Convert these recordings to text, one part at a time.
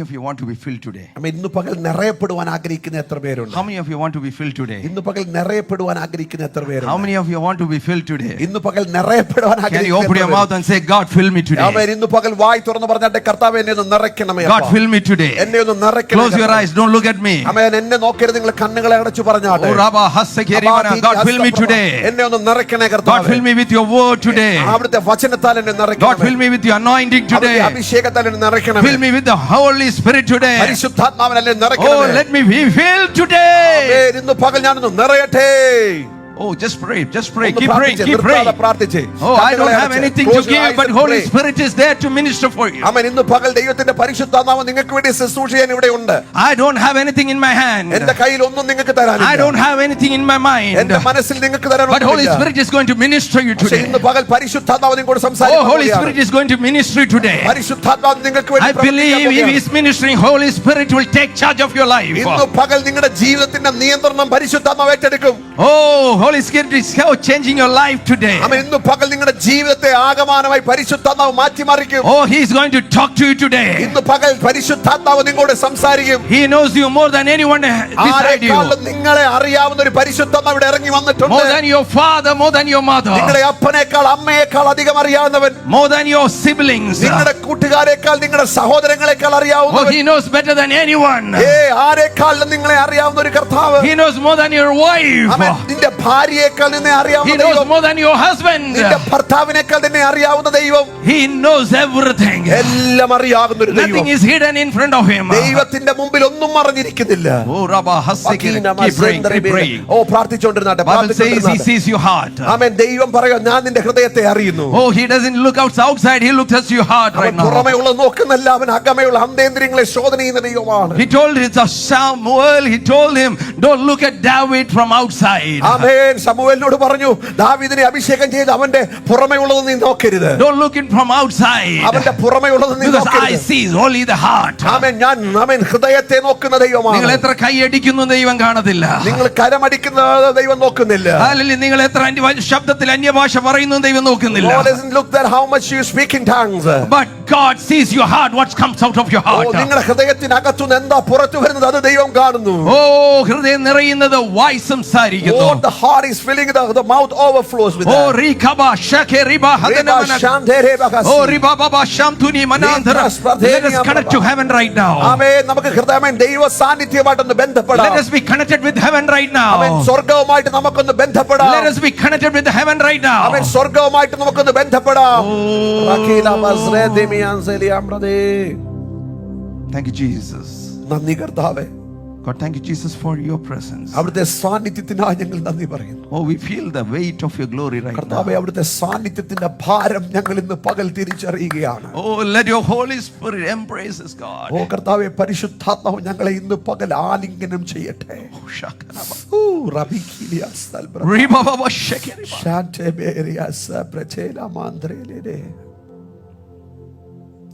of you want to be filled today? ഇന്ന് പകൽ നിറയപ്പെടുവാൻ ആഗ്രഹിക്കുന്ന എത്ര പേരുണ്ട്? How many of you want to be filled today? ഇന്ന് പകൽ നിറയപ്പെടുവാൻ ആഗ്രഹിക്കുന്ന എത്ര പേരുണ്ട്? How many of you want to be filled today? ഇന്ന് പകൽ നിറയപ്പെടുവാൻ Can you open your mouth and say, God, fill me today? ആമേൻ. ഇന്ന് പകൽ വായി തുറന്ന് പറഞ്ഞാട്ടെ, കർത്താവേ എന്നെ ഒന്ന് നിറയ്ക്കണമേ. God, fill me today. എന്നെ ഒന്ന് നിറയ്ക്കണമേ. Close your eyes, don't look at me. ആമേൻ. എന്നെ നോക്കരുത്, നിങ്ങൾ കണ്ണുകളെ അടച്ചു പറഞ്ഞാട്ടെ. Oh, Rabba, Hassekeriwana. God, fill me today. എന്നെ ഒന്ന് നിറയ്ക്കണേ കർത്താവേ. God, fill me with your word today. അവിടുത്തെ വചനത്താൽ എന്നെ നിറയ്ക്കണമേ. God, fill me with your anointing today. അഭിഷേകത്താൽ എന്നെ നിറയ്ക്കണമേ. Fill me with the Holy Spirit today. പരിശുദ്ധാത്മാവിനാൽ എന്നെ Oh, നിറയ്ക്കണമേ. let me be filled today. ആമേൻ. ഇന്ന് പകൽ ഞാനൊന്ന് നിറയട്ടെ. Oh, just pray, just pray. Keep praying, keep praying. Oh, I don't have anything to give, but Holy Spirit is there to minister for you. ആമേൻ. ഇന്ന് പകൽ ദൈവത്തിന്റെ പരിശുദ്ധാത്മാവ് നിങ്ങൾക്ക് വേണ്ടി ശുശ്രൂഷ ചെയ്യാൻ ഇവിടെ ഉണ്ട്. I don't have anything in my hand. എന്റെ കയ്യിൽ ഒന്നും നിങ്ങൾക്ക് തരാനില്ല. I don't have anything in my mind. എന്റെ മനസ്സിൽ നിങ്ങൾക്ക് തരാനൊന്നുമില്ല. But Holy Spirit is going to minister you today. ഇന്ന് പകൽ പരിശുദ്ധാത്മാവ് നിങ്ങളോട് Oh, സംസാരിക്കാൻ Holy Spirit is going to minister you today. പരിശുദ്ധാത്മാവ് നിങ്ങൾക്ക് വേണ്ടി I believe if He is ministering, Holy Spirit will take charge of your life. ഇന്ന് പകൽ നിങ്ങളുടെ ജീവിതത്തിന്റെ നിയന്ത്രണം പരിശുദ്ധാത്മാവ് ഏറ്റെടുക്കും. Oh, Holy Spirit is changing your life today. ആമേൻ. ഇന്ന് പകൽ നിങ്ങളുടെ ജീവിതത്തെ ആകമാനമായി പരിശുദ്ധാത്മാവ് മാറ്റിമറിക്കും. Oh, He is going to talk to you today. ഇന്ന് പകൽ പരിശുദ്ധാത്മാവ് നിങ്ങളോട് സംസാരിക്കും. He knows you more than anyone beside you. ആരെക്കാളും നിങ്ങളെ അറിയാവുന്ന ഒരു പരിശുദ്ധാത്മാവ് ഇവിടെ ഇറങ്ങി വന്നിട്ടുണ്ട്. More than your father, more than your mother. നിങ്ങളുടെ അപ്പനേക്കാൾ അമ്മയേക്കാൾ അധികം അറിയാവുന്നവൻ. More than your siblings. നിങ്ങളുടെ കൂട്ടുകാരെക്കാൾ നിങ്ങളുടെ സഹോദരങ്ങളെക്കാൾ Oh, അറിയാവുന്നവൻ. He knows better than anyone. ആരെക്കാളും നിങ്ങളെ അറിയാവുന്ന ഒരു കർത്താവ്. He knows more than your wife. ആമേൻ. നിന്റെ ഭാര്യയേക്കാൾ നിന്നെ He അറിയാവുന്ന knows ദൈവം. more than your husband. നിന്റെ ഭർത്താവിനേക്കാൾ നിന്നെ അറിയാവുന്ന ദൈവം. He knows everything. എല്ലാം അറിയാവുന്ന ഒരു Nothing ദൈവം. is hidden in front of Him. ദൈവത്തിന്റെ മുമ്പിൽ ഒന്നും മറഞ്ഞിരിക്കുന്നില്ല. Oh, Rabba, Hassekeriwana. Keep praying, keep praying. Oh പ്രാർത്ഥിച്ചുകൊണ്ടിരുന്നാട്ടെ. Bible says He sees your heart. ആമേൻ. ദൈവം പറയുക, ഞാൻ നിന്റെ ഹൃദയത്തെ അറിയുന്നു. Oh, He doesn't look outside, He looks at your heart right അവൻ now. പുറമേയുള്ള നോക്കുന്നല്ല, അവൻ അകമേയുള്ള അന്തേന്ദ്രിയങ്ങളെ ശോധന ചെയ്യുന്ന ദൈവമാണ്. He told Samuel, He told him, don't look at David from outside. ആമേൻ. ശമൂവേലിനോട് പറഞ്ഞു, ദാവീദിനെ അഭിഷേകം ചെയ്ത് അവന്റെ പുറമേയുള്ളത് നീ നോക്കരുത്. Don't look it from outside. അവന്റെ പുറമേയുള്ളത് നീ Because I നോക്കരുത്. see only the heart. ആമേൻ. ഞാൻ ഹൃദയത്തെ നോക്കുന്ന ദൈവമാണ്. നിങ്ങൾ എത്ര കൈയടിക്കുന്നു ദൈവം കാണത്തില്ല. നിങ്ങൾ കരമടിക്കുന്ന ദൈവം നോക്കുന്നില്ല. അല്ലെങ്കിൽ നിങ്ങൾ എത്ര ശബ്ദത്തിൽ അന്യഭാഷ പറയുന്നു ദൈവം നോക്കുന്നില്ല. God doesn't look at how much you speak in tongues. But God sees your heart, what comes out of your heart. നിങ്ങളുടെ ഹൃദയത്തിനകത്തുനിന്ന് എന്താ പുറത്തു വരുന്നത് അത് ദൈവം കാണുന്നു. Oh, ഹൃദയം നിറയുന്നത് വായ് സംസാരിക്കുന്നു. The heart is filling, the mouth overflows with Oh, that. rikaba shakeriba hadanamana. Oh, ribaba shamtuni manandra. Let us connect to heaven right now. ആമേൻ. നമുക്ക് ഹൃദയമേ ദൈവ സാന്നിധ്യമായിട്ടൊന്ന് ബന്ധപ്പെടാം. Let us be connected with heaven right now. ആമേൻ. സ്വർഗ്ഗവുമായിട്ട് നമുക്കൊന്ന് ബന്ധപ്പെടാം. Let us be connected with heaven right now. ആമേൻ. സ്വർഗ്ഗവുമായിട്ട് നമുക്കൊന്ന് ബന്ധപ്പെടാം. Thank you, Jesus. നന്ദി കർത്താവേ. God, thank you, Jesus, for your presence. അവിടുത്തെ സാന്നിധ്യത്തിനായി ഞങ്ങൾ നന്ദി പറയുന്നു. Oh, we feel the weight of your glory right now. കർത്താവേ, അവിടുത്തെ സാന്നിധ്യത്തിന്റെ ഭാരം ഞങ്ങൾ ഇന്ന് പകൽ തിരിച്ചറിയുകയാണ്. Oh, let your Holy Spirit embrace us, God. ഓ കർത്താവേ, പരിശുദ്ധാത്മാവ് ഞങ്ങളെ ഇന്ന് പകൽ ആലിംഗനം ചെയ്യട്ടെ. Oh, shakaraba. Oh റബിക്കിലിയാസ് തൽബ്ര. Ribaba shakeriba. ഷാന്റെബേരിയാസ് പ്രചേല മാന്ത്രേലേ.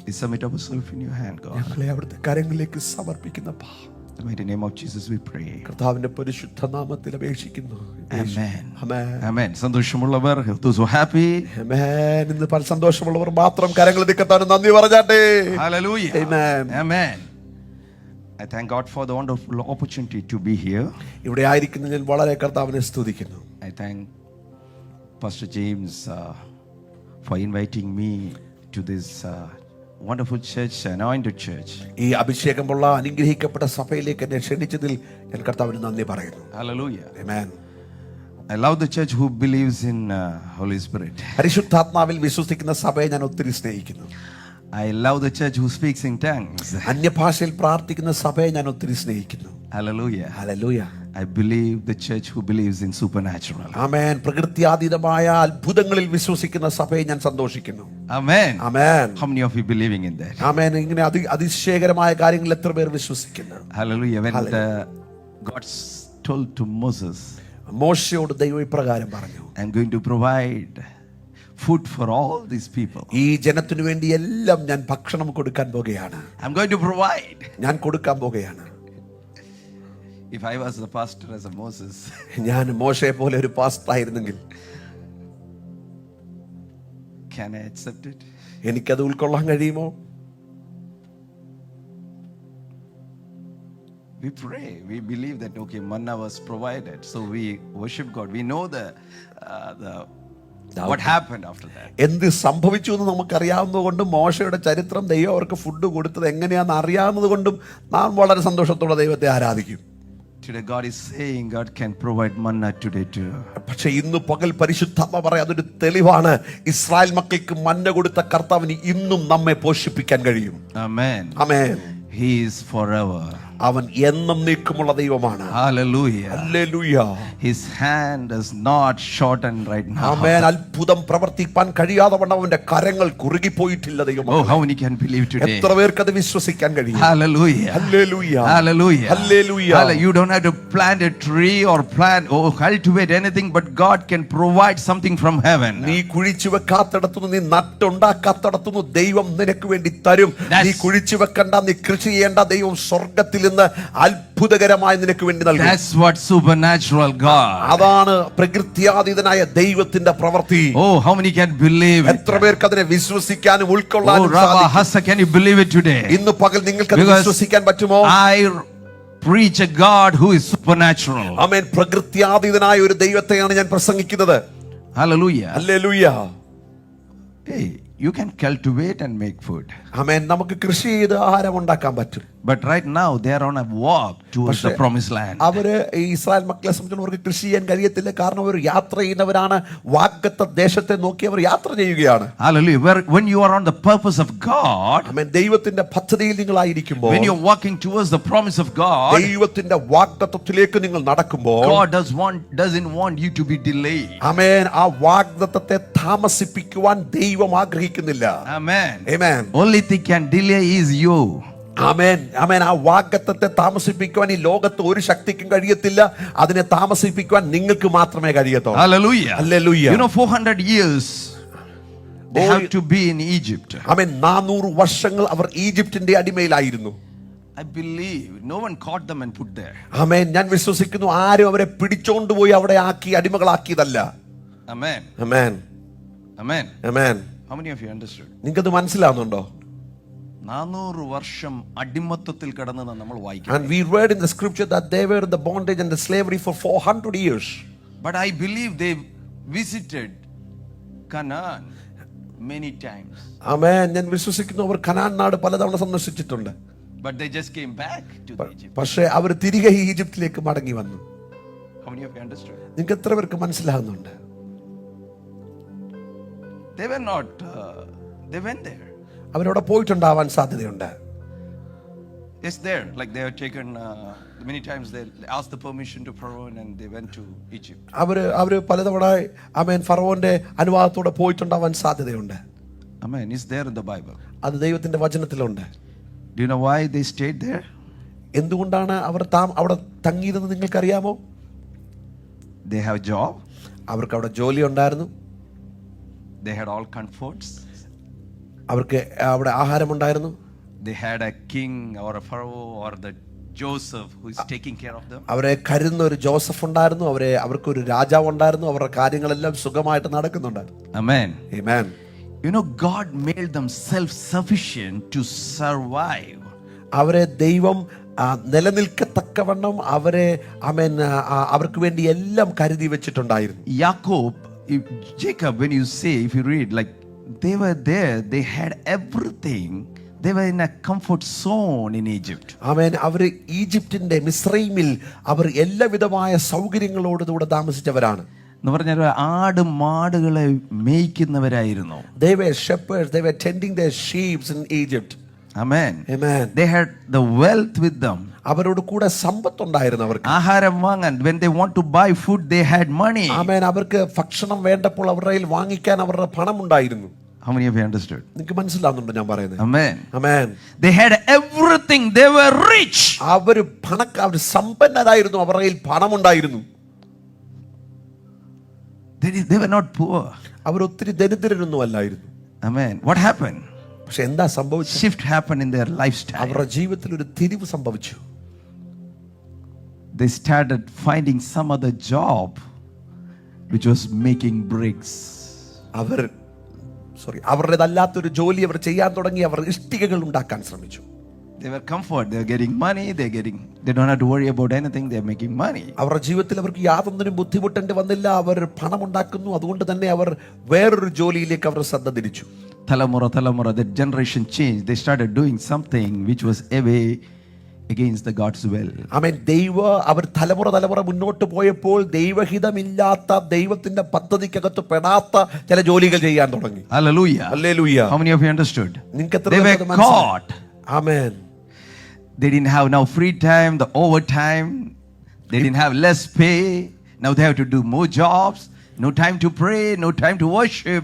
We submit ourselves in your hand, God. ഞങ്ങളെ അവിടുത്തെ കരങ്ങളിലേക്ക് സമർപ്പിക്കുന്ന In the mighty name of Jesus we pray. കർത്താവിന്റെ പരിശുദ്ധ നാമത്തിൽ അപേക്ഷിക്കുന്നു. Amen. Amen. Amen. സന്തോഷമുള്ളവർ, those who are happy. ആമേൻ. ഇന്ന് പല സന്തോഷമുള്ളവർ മാത്രം കരങ്ങൾ ദിക്കത്താനും നന്ദി പറഞ്ഞാട്ടെ. Hallelujah. Amen. Amen. I thank God for the wonderful opportunity to be here. ഇവിടെ ആയിരിക്കുന്ന ഞാൻ വളരെ കർത്താവിനെ സ്തുതിക്കുന്നു. I thank Pastor James for inviting me to this wonderful church, anointed church. ഈ അഭിഷേകമുള്ള അനുഗ്രഹിക്കപ്പെട്ട സഭയിലേക്ക് എന്നെ ക്ഷണിച്ചതിൽ ഞാൻ കർത്താവിന് നന്ദി പറയുന്നു. Hallelujah. Amen. I love the church who believes in Holy Spirit. പരിശുദ്ധാത്മാവിൽ വിശ്വസിക്കുന്ന സഭയെ ഞാൻ ഒത്തിരി സ്നേഹിക്കുന്നു. I love the church who speaks in tongues. അന്യഭാഷയിൽ പ്രാർത്ഥിക്കുന്ന സഭയെ ഞാൻ ഒത്തിരി സ്നേഹിക്കുന്നു. Hallelujah. Hallelujah. I believe the church who believes in supernatural. ആമേൻ. പ്രകൃത്യാതീതമായ അത്ഭുതങ്ങളിൽ വിശ്വസിക്കുന്ന സഭയെ ഞാൻ സന്തോഷിക്കുന്നു. Amen. Amen. How many of you believing in that? ആമേൻ. ഇങ്ങനെ അതിശയകരമായ കാര്യങ്ങൾ എത്ര പേർ വിശ്വസിക്കുന്നു? Hallelujah. When God told to Moses, മോശയോട് ദൈവം ഇപ്രകാരം പറഞ്ഞു, I'm going to provide food for all these people. ഈ ജനത്തിനു വേണ്ടി എല്ലാം ഞാൻ ഭക്ഷണം കൊടുക്കാൻ പോകുകയാണ്. I'm going to provide. ഞാൻ കൊടുക്കാൻ പോകുകയാണ്. If I was the pastor as a Moses, ഞാൻ മോശയെ പോലെ ഒരു പാസ്റ്റർ ആയിരുന്നെങ്കിൽ can I accept it? എനിക്കത് ഉൾക്കൊള്ളാൻ കഴിയുമോ? we pray. We believe that, okay, manna was provided. So we worship God. We know the what happened after that. എന്ത് സംഭവിച്ചു എന്ന് നമുക്കറിയാവുന്നതുകൊണ്ടും മോശയുടെ ചരിത്രം ദൈവം അവർക്ക് ഫുഡ് കൊടുത്തത് എങ്ങനെയാണെന്ന് അറിയാവുന്നത് കൊണ്ടും നാം വളരെ സന്തോഷത്തോടെ ദൈവത്തെ ആരാധിക്കും. Today God is saying God can provide manna today too. പക്ഷെ ഇന്ന് പകൽ പരിശുദ്ധാത്മ പറയാം, അതൊരു തെളിവാണ്. ഇസ്രായേൽ മക്കൾക്ക് മന്ന കൊടുത്ത കർത്താവിന് ഇന്നും നമ്മെ പോഷിപ്പിക്കാൻ കഴിയും. Amen. Amen. He is forever. അവൻ എന്നും നീക്കമുള്ള ദൈവമാണ്. Hallelujah. Hallelujah. His hand is not shortened right now. ആമേൻ. അത്ഭുതം പ്രവർത്തിക്കാൻ കഴിയാതെ വണ്ണം അവന്റെ കരങ്ങൾ കുറുകിപ്പോയിട്ടില്ല ദൈവമേ. Oh, how many can believe today? എത്ര പേർക്ക് അത് വിശ്വസിക്കാൻ കഴിയും? Hallelujah. Hallelujah. Hallelujah. Hallelujah. You don't have to plant a tree or cultivate anything, but God can provide something from heaven. നീ കുഴിച്ചു വെക്കാത്തടത്തുനിന്ന്, നീ നട്ടുണ്ടാക്കാത്തടത്തുനിന്ന് ദൈവം നിനക്ക് വേണ്ടി തരും. നീ കുഴിച്ചു വെക്കണ്ട, നീ കൃഷി ചെയ്യേണ്ട, ദൈവം സ്വർഗത്തിൽ നിന്ന് അത്ഭുതകരമായി നിനക്ക് വേണ്ടി നൽകും. That's what supernatural God. അതാണ് പ്രകൃത്യാതീതനായ ദൈവത്തിന്റെ പ്രവൃത്തി. Oh, how many can believe it? എത്ര പേർക്ക് അതിനെ വിശ്വസിക്കാനും ഉൾക്കൊള്ളാനും Oh, Rabba സാധിക്കും? Hassa, can you believe it today? ഇന്ന് പകൽ നിങ്ങൾക്ക് അത് Because വിശ്വസിക്കാൻ പറ്റുമോ? I preach a God who is supernatural. ആമേൻ. പ്രകൃത്യാതീതനായ ഒരു ദൈവത്തെയാണ് ഞാൻ പ്രസംഗിക്കുന്നത്. Hallelujah. Hallelujah. Hey, you can cultivate and make food. ആമേൻ. നമുക്ക് കൃഷി ചെയ്ത് ആഹാരം ഉണ്ടാക്കാൻ പറ്റും. But right now they are on a walk towards the promised land. അവര് ഈ ഇസ്രായേൽ മക്കളെ സംബന്ധിച്ച് അവർക്ക് കൃഷി ചെയ്യാൻ കഴിയത്തില്ല. കാരണം അവർ യാത്ര ചെയ്യുന്നവരാണ്. വാഗ്ദത്ത ദേശത്തെ നോക്കി അവർ യാത്ര ചെയ്യുകയാണ്. Hallelujah. When you are on the purpose of God, ആമേൻ. ദൈവത്തിന്റെ പദ്ധതിയിൽ നിങ്ങളായിരിക്കുമ്പോൾ, when you are walking towards the promise of God, ദൈവത്തിന്റെ വാഗ്ദത്തത്തിലേക്ക് നിങ്ങൾ നടക്കുമ്പോൾ, God doesn't want you to be delayed. ആമേൻ. ആ വാഗ്ദത്തത്തെ താമസിപ്പിക്കുവാൻ ദൈവം ആഗ്രഹിക്കുന്നില്ല. Amen. Amen. Only thing can delay is you. ആമേൻ. ആമേൻ. ആ വാഗ്ദത്തത്തെ താമസിപ്പിക്കുവാൻ ഈ ലോകത്ത് ഒരു ശക്തിക്കും കഴിയത്തില്ല. അതിനെ താമസിപ്പിക്കുവാൻ നിങ്ങൾക്ക് മാത്രമേ കഴിയത്തുള്ളൂ. Hallelujah. Hallelujah. You know, 400 years they have to be in Egypt. ആമേൻ. 400 വർഷങ്ങൾ അവർ ഈജിപ്തിന്റെ അടിമയിലായിരുന്നു. I believe no one caught them and put there. ആമേൻ. ഞാൻ വിശ്വസിക്കുന്നു ആരും അവരെ പിടിച്ചോണ്ടുപോയി അവിടെ ആക്കി അടിമകളാക്കിയതല്ല. Amen. Amen. Amen. Amen. How many of you understood? നിങ്ങൾക്കത് മനസ്സിലാവുന്നുണ്ടോ? 400 വർഷം അടിമത്തത്തിൽ കിടന്നെന്ന് നമ്മൾ വായിക്കും. And we read in the scripture that they were in the bondage and the slavery for 400 years. But I believe they visited Canaan many times. ആമേൻ. ഞാൻ വിശ്വസിക്കുന്നു അവർ Canaan നാട് പലതവണ സന്ദർശിച്ചിട്ടുണ്ട്. But they just came back to Egypt. പക്ഷേ അവർ തിരികെ ഈജിപ്തിലേക്ക് മടങ്ങി വന്നു. How many of you understood? നിങ്ങൾക്ക് എത്ര പേർക്ക് മനസ്സിലാകുന്നുണ്ട്? They were not, they went there. അവരവിടെ പോയിട്ടുണ്ടാവാൻ സാധ്യതയുണ്ട്. Yes, there. Like they were taken, many times they asked the permission to Pharaoh and they went to Egypt. അവര് പലതവണ ആമേൻ ഫറവോന്റെ അനുവാദത്തോടെ പോയിട്ടുണ്ടാവാൻ സാധ്യതയുണ്ട്. Amen. It's there in the Bible. അത് ദൈവത്തിന്റെ വചനത്തിലുണ്ട്. Do you know why they stayed there? എന്തുകൊണ്ടാണ് അവർ അവിടെ തങ്ങിയതെന്ന് നിങ്ങൾക്കറിയാമോ? They have job. അവർക്ക് അവിടെ ജോലി ഉണ്ടായിരുന്നു. They had all comforts. അവർക്ക് അവിടെ ആഹാരമുണ്ടായിരുന്നു. They had a king or a Pharaoh or the Joseph who is taking care of them. അവരെ കരുതുന്ന ഒരു ജോസഫ് ഉണ്ടായിരുന്നു. അവർക്ക് ഒരു രാജാവ് ഉണ്ടായിരുന്നു. അവരുടെ കാര്യങ്ങളെല്ലാം സുഖമായിട്ട് നടക്കുന്നുണ്ടായിരുന്നു. Amen. Amen. You know, God made them self-sufficient to survive. അവരെ ദൈവം നിലനിൽക്കത്തക്കവണ്ണം അവരെ ആമേൻ അവർക്ക് വേണ്ടി എല്ലാം കരുതി വെച്ചിട്ടുണ്ടായിരുന്നു. Jacob, when you say, if you read, like they were there, they had everything. They were in a comfort zone in Egypt. ആമേൻ. അവർ ഈജിപ്തിന്റെ മിസ്രൈമിൽ അവർ എല്ലാവിധമായ സൗകര്യങ്ങളോടുകൂടെ താമസിച്ചവരാണ്. എന്ന് പറഞ്ഞാൽ ആട് മാടുകളെ മേയ്ക്കുന്നവരായിരുന്നു. They were shepherds. They were tending their sheep in Egypt. Amen. Amen. They had the wealth with them. അവരോട് കൂടെ സമ്പത്തുണ്ടായിരുന്നു അവർക്ക്. ആഹാരം വാങ്ങാൻ, when they want to buy food, they had money. ആമേൻ. അവർക്ക് ഭക്ഷണം വേണ്ടപ്പോൾ അവരുടെ കയ്യിൽ വാങ്ങിക്കാൻ അവരുടെ പണം ഉണ്ടായിരുന്നു. How many of you understood? നിങ്ങൾക്ക് മനസ്സിലാവുന്നുണ്ടോ ഞാൻ പറയുന്നത്? Amen. Amen. They had everything. They were rich. അവർ സമ്പന്നരായിരുന്നു. അവരുടെ കയ്യിൽ പണമുണ്ടായിരുന്നു. They were not poor. അവർ ഒത്തിരി ദരിദ്രരൊന്നും അല്ലായിരുന്നു. Amen. What happened? പക്ഷെ എന്താ സംഭവിച്ചത്? Shift happened in their lifestyle. അവരുടെ ജീവിതത്തിൽ ഒരു തിരിവ് സംഭവിച്ചു. They started finding some other job which was making bricks. അവരുടേതല്ലാത്തൊരു ജോലി അവർ ചെയ്യാൻ തുടങ്ങി. അവർ ഇഷ്ടികകൾ ഉണ്ടാക്കാൻ ശ്രമിച്ചു. They were comfort. They're getting money. They don't have to worry about anything. They're making money. അവരുടെ ജീവിതത്തിൽ അവർക്ക് യാതൊന്നിനും ബുദ്ധിമുട്ടേണ്ടി വന്നില്ല. അവർ പണമുണ്ടാക്കുന്നു. അതുകൊണ്ട് തന്നെ അവർ വേറൊരു ജോലിയിലേക്ക് അവർ ശ്രദ്ധ തിരിച്ചു. Talamura, that generation changed. They started doing something which was away against the God's will. ആമേൻ. അവർ തലമുറ മുന്നോട്ട് പോയപ്പോൾ ദൈവഹിതമില്ലാത്ത ദൈവത്തിന്റെ പദ്ധതിക്കകത്ത് പെടാത്ത ചില ജോലികൾ ചെയ്യാൻ തുടങ്ങി. Hallelujah. Hallelujah. How many of you understood? They were caught. Amen. They didn't have now free time, the overtime. They didn't have less pay. Now they have to do more jobs. No time to pray, no time to worship.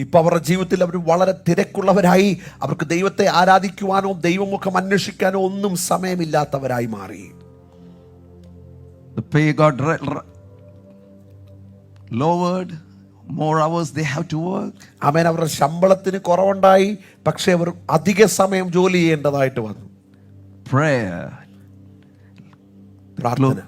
ഇപ്പൊ അവരുടെ ജീവിതത്തിൽ അവർ വളരെ തിരക്കുള്ളവരായി. അവർക്ക് ദൈവത്തെ ആരാധിക്കുവാനോ ദൈവമുഖം അന്വേഷിക്കാനോ ഒന്നും സമയമില്ലാത്തവരായി മാറി. The pay got lowered. More hours they have to work. ആമേൻ. അവരുടെ ശമ്പളത്തിന് കുറവുണ്ടായി. പക്ഷേ അവർ അധിക സമയം ജോലി ചെയ്യേണ്ടതായിട്ട് വന്നു. Prayer, പ്രാർത്ഥന,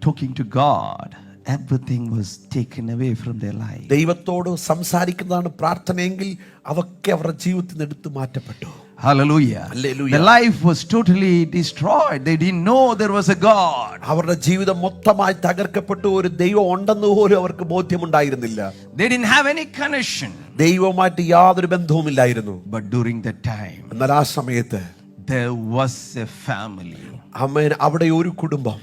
talking to God, everything was taken away from their life. ദൈവത്തോട് സംസാരിക്കുന്നതാണ് പ്രാർത്ഥനയെങ്കിൽ അതൊക്കെ അവരുടെ ജീവിതത്തിൽ നിന്ന് എടുത്തു മാറ്റപ്പെട്ടു. Hallelujah. Hallelujah. The life was totally destroyed. They didn't know there was a God. അവരുടെ ജീവിതം മൊത്തമായി തകർക്കപ്പെട്ടു. ഒരു ദൈവം ഉണ്ടെന്ന് പോലും അവർക്ക് ബോധ്യമുണ്ടായിരുന്നില്ല. They didn't have any connection. ദൈവവുമായിട്ട് യാതൊരു ബന്ധവുമില്ലായിരുന്നു. But during that time, എന്നാൽ ആ സമയത്ത് there was a family. ആമേൻ. അവിടെ ഒരു കുടുംബം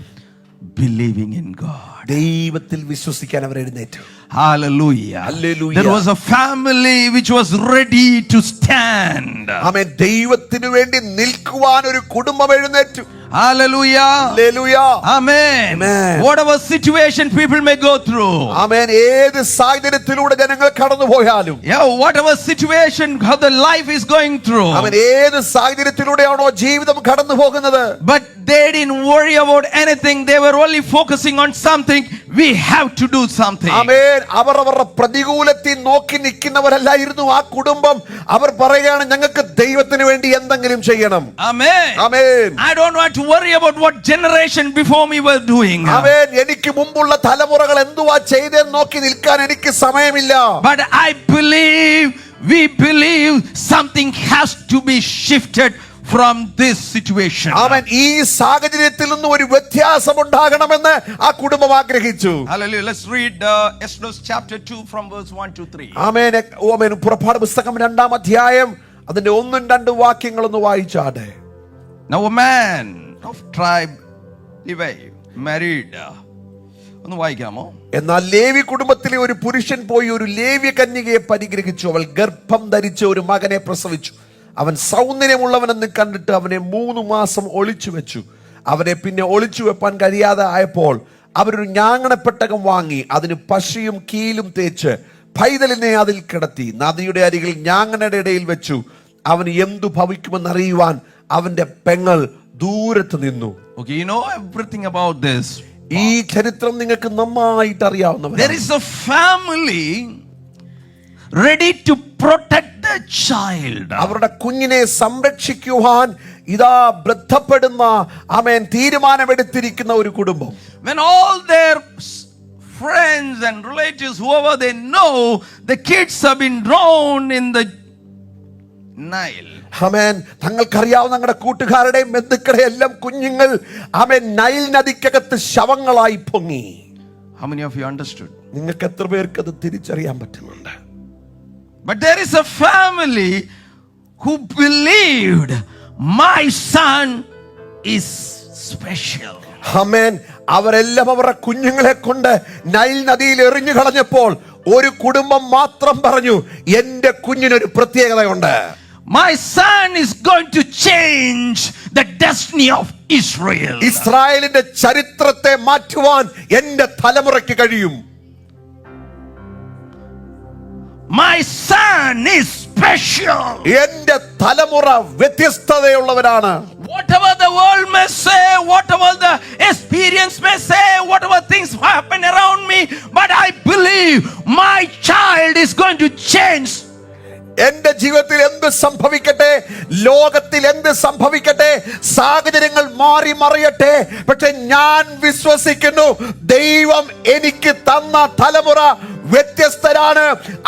believing in God. ദൈവത്തിൽ വിശ്വസിക്കാൻ അവർ എഴുന്നേറ്റു. Hallelujah. Hallelujah. There was a family which was ready to stand. ആമേൻ. ദൈവത്തിനു വേണ്ടി നിൽക്കുവാൻ ഒരു കുടുംബം എഴുന്നേറ്റു. Hallelujah. Hallelujah. Amen. Amen. Whatever situation people may go through. ആമേൻ. ഏത് സാഹചര്യത്തിലൂടെ ജനങ്ങൾ കടന്നു പോയാലും, whatever situation how the life is going through. ആമേൻ. ഏത് സാഹചര്യത്തിലൂടെയാണോ ജീവിതം കടന്നു പോകുന്നത്, but they didn't worry about anything. They were only focusing on something. We have to do something. ആമേൻ. അവർ അവരുടെ പ്രതികൂലത്തിൽ നോക്കി നിൽക്കുന്നവരല്ലായിരുന്നു ആ കുടുംബം. അവർ പറയുകയാണ്, ഞങ്ങൾക്ക് ദൈവത്തിന് വേണ്ടി എന്തെങ്കിലും ചെയ്യണം. Amen. Amen. I don't want to worry about what generation before me were doing. ആമേൻ. എനിക്ക് മുമ്പുള്ള തലമുറകൾ എന്തുവാ ചെയ്തെന്ന് നോക്കി നിൽക്കാൻ എനിക്ക് സമയമില്ല. But we believe something has to be shifted from this situation. ആമേൻ. ഈ സാഹചര്യത്തിൽ നിന്ന് ഒരു വ്യത്യാസം ഉണ്ടാകണമെന്ന് ആ കുടുംബം ആഗ്രഹിച്ചു. Hallelujah. Let's read Exodus chapter 2 from verse 1 to 3. ആമേൻ. ആമേൻ. പുറപ്പാട് പുസ്തകം 2-ാം അധ്യായം അതിന്റെ 1-2 വാക്യങ്ങളൊന്ന് വായിച്ചാട്ടെ. Now a man of tribe Levi married. ഒന്ന് വായിക്കാമോ? എന്നാൽ ലേവി കുടുംബത്തിലെ ഒരു പുരുഷൻ പോയി ഒരു ലേവ്യ കന്യകയെ പരിഗ്രഹിച്ചു. അവൾ ഗർഭം ധരിച്ച് ഒരു മകനെ പ്രസവിച്ചു. അവൻ സൗന്ദര്യമുള്ളവനെന്ന് കണ്ടിട്ട് അവനെ 3 മാസം ഒളിച്ചു വെച്ചു. അവനെ പിന്നെ ഒളിച്ചു വെപ്പാൻ കഴിയാതെ ആയപ്പോൾ അവരൊരു ഞാങ്ങണപ്പെട്ടകം വാങ്ങി അതിന് പശയും കീലും തേച്ച് പൈതലിനെ അതിൽ കിടത്തി നദിയുടെ അരികിൽ ഞാങ്ങണയുടെ ഇടയിൽ വെച്ചു. അവന് എന്തു ഭവിക്കുമെന്ന് അറിയുവാൻ അവന്റെ പെങ്ങൾ ദൂരത്ത് നിന്നു. Okay, you know everything about this. ഈ ചരിത്രം നിങ്ങൾക്ക് നന്നായിട്ട് അറിയാവുന്നവരാണ്. There is a family ready to protect the child. അവരുടെ കുഞ്ഞിനെ സംരക്ഷിക്കുവാൻ ഇതാ ബന്ധപ്പെടുന്ന ആമേൻ തീരുമാനമെടുത്തിരിക്കുന്ന ഒരു കുടുംബം. When all their friends and relatives, whoever they know, the kids have been drowned in the Nile. ആമേൻ. തങ്ങൾക്കറിയാവുന്ന ഞങ്ങളുടെ കൂട്ടുകാരുടെയും ബന്ധുക്കളുടെ എല്ലാം കുഞ്ഞുങ്ങൾ ആമേൻ നൈൽ നദിക്കകത്ത് ശവങ്ങളായി പൊങ്ങി. How many of you understood? നിങ്ങൾക്ക് എത്ര പേർക്ക് അത് തിരിച്ചറിയാൻ പറ്റുന്നുണ്ട്? But there is a family who believed my son is special. ആമേൻ. അവരെല്ലാം അവരുടെ കുഞ്ഞുങ്ങളെ കൊണ്ട് നൈൽ നദിയിൽ എറിഞ്ഞു കളഞ്ഞപ്പോൾ ഒരു കുടുംബം മാത്രം പറഞ്ഞു, എന്റെ കുഞ്ഞിനൊരു പ്രത്യേകതയുണ്ട്. My son is going to change the destiny of Israel. ഇസ്രായേലിന്റെ ചരിത്രത്തെ മാറ്റുവാൻ എന്റെ തലമുറയ്ക്ക് കഴിയും. My son is special. എന്റെ തലമുറ വ്യത്യസ്തതയുള്ളവരാണ്. Whatever the world may say, whatever the experience may say, whatever things happen around me, but I believe my child is going to change. എന്റെ ജീവിതത്തിൽ എന്ത് സംഭവിക്കട്ടെ, ലോകത്തിൽ എന്ത് സംഭവിക്കട്ടെ, സാഹചര്യങ്ങൾ മാറി മറിയട്ടെ, പക്ഷെ ഞാൻ വിശ്വസിക്കുന്നു ദൈവം എനിക്ക് തന്ന തലമുറ വ്യത്യസ്തരാണ്.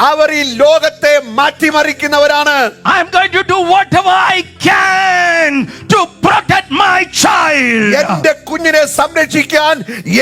അവർ ഈ ലോകത്തെ മാറ്റിമറിക്കുന്നവരാണ്. I am going to do whatever I can to protect my child. എന്റെ കുഞ്ഞിനെ സംരക്ഷിക്കാൻ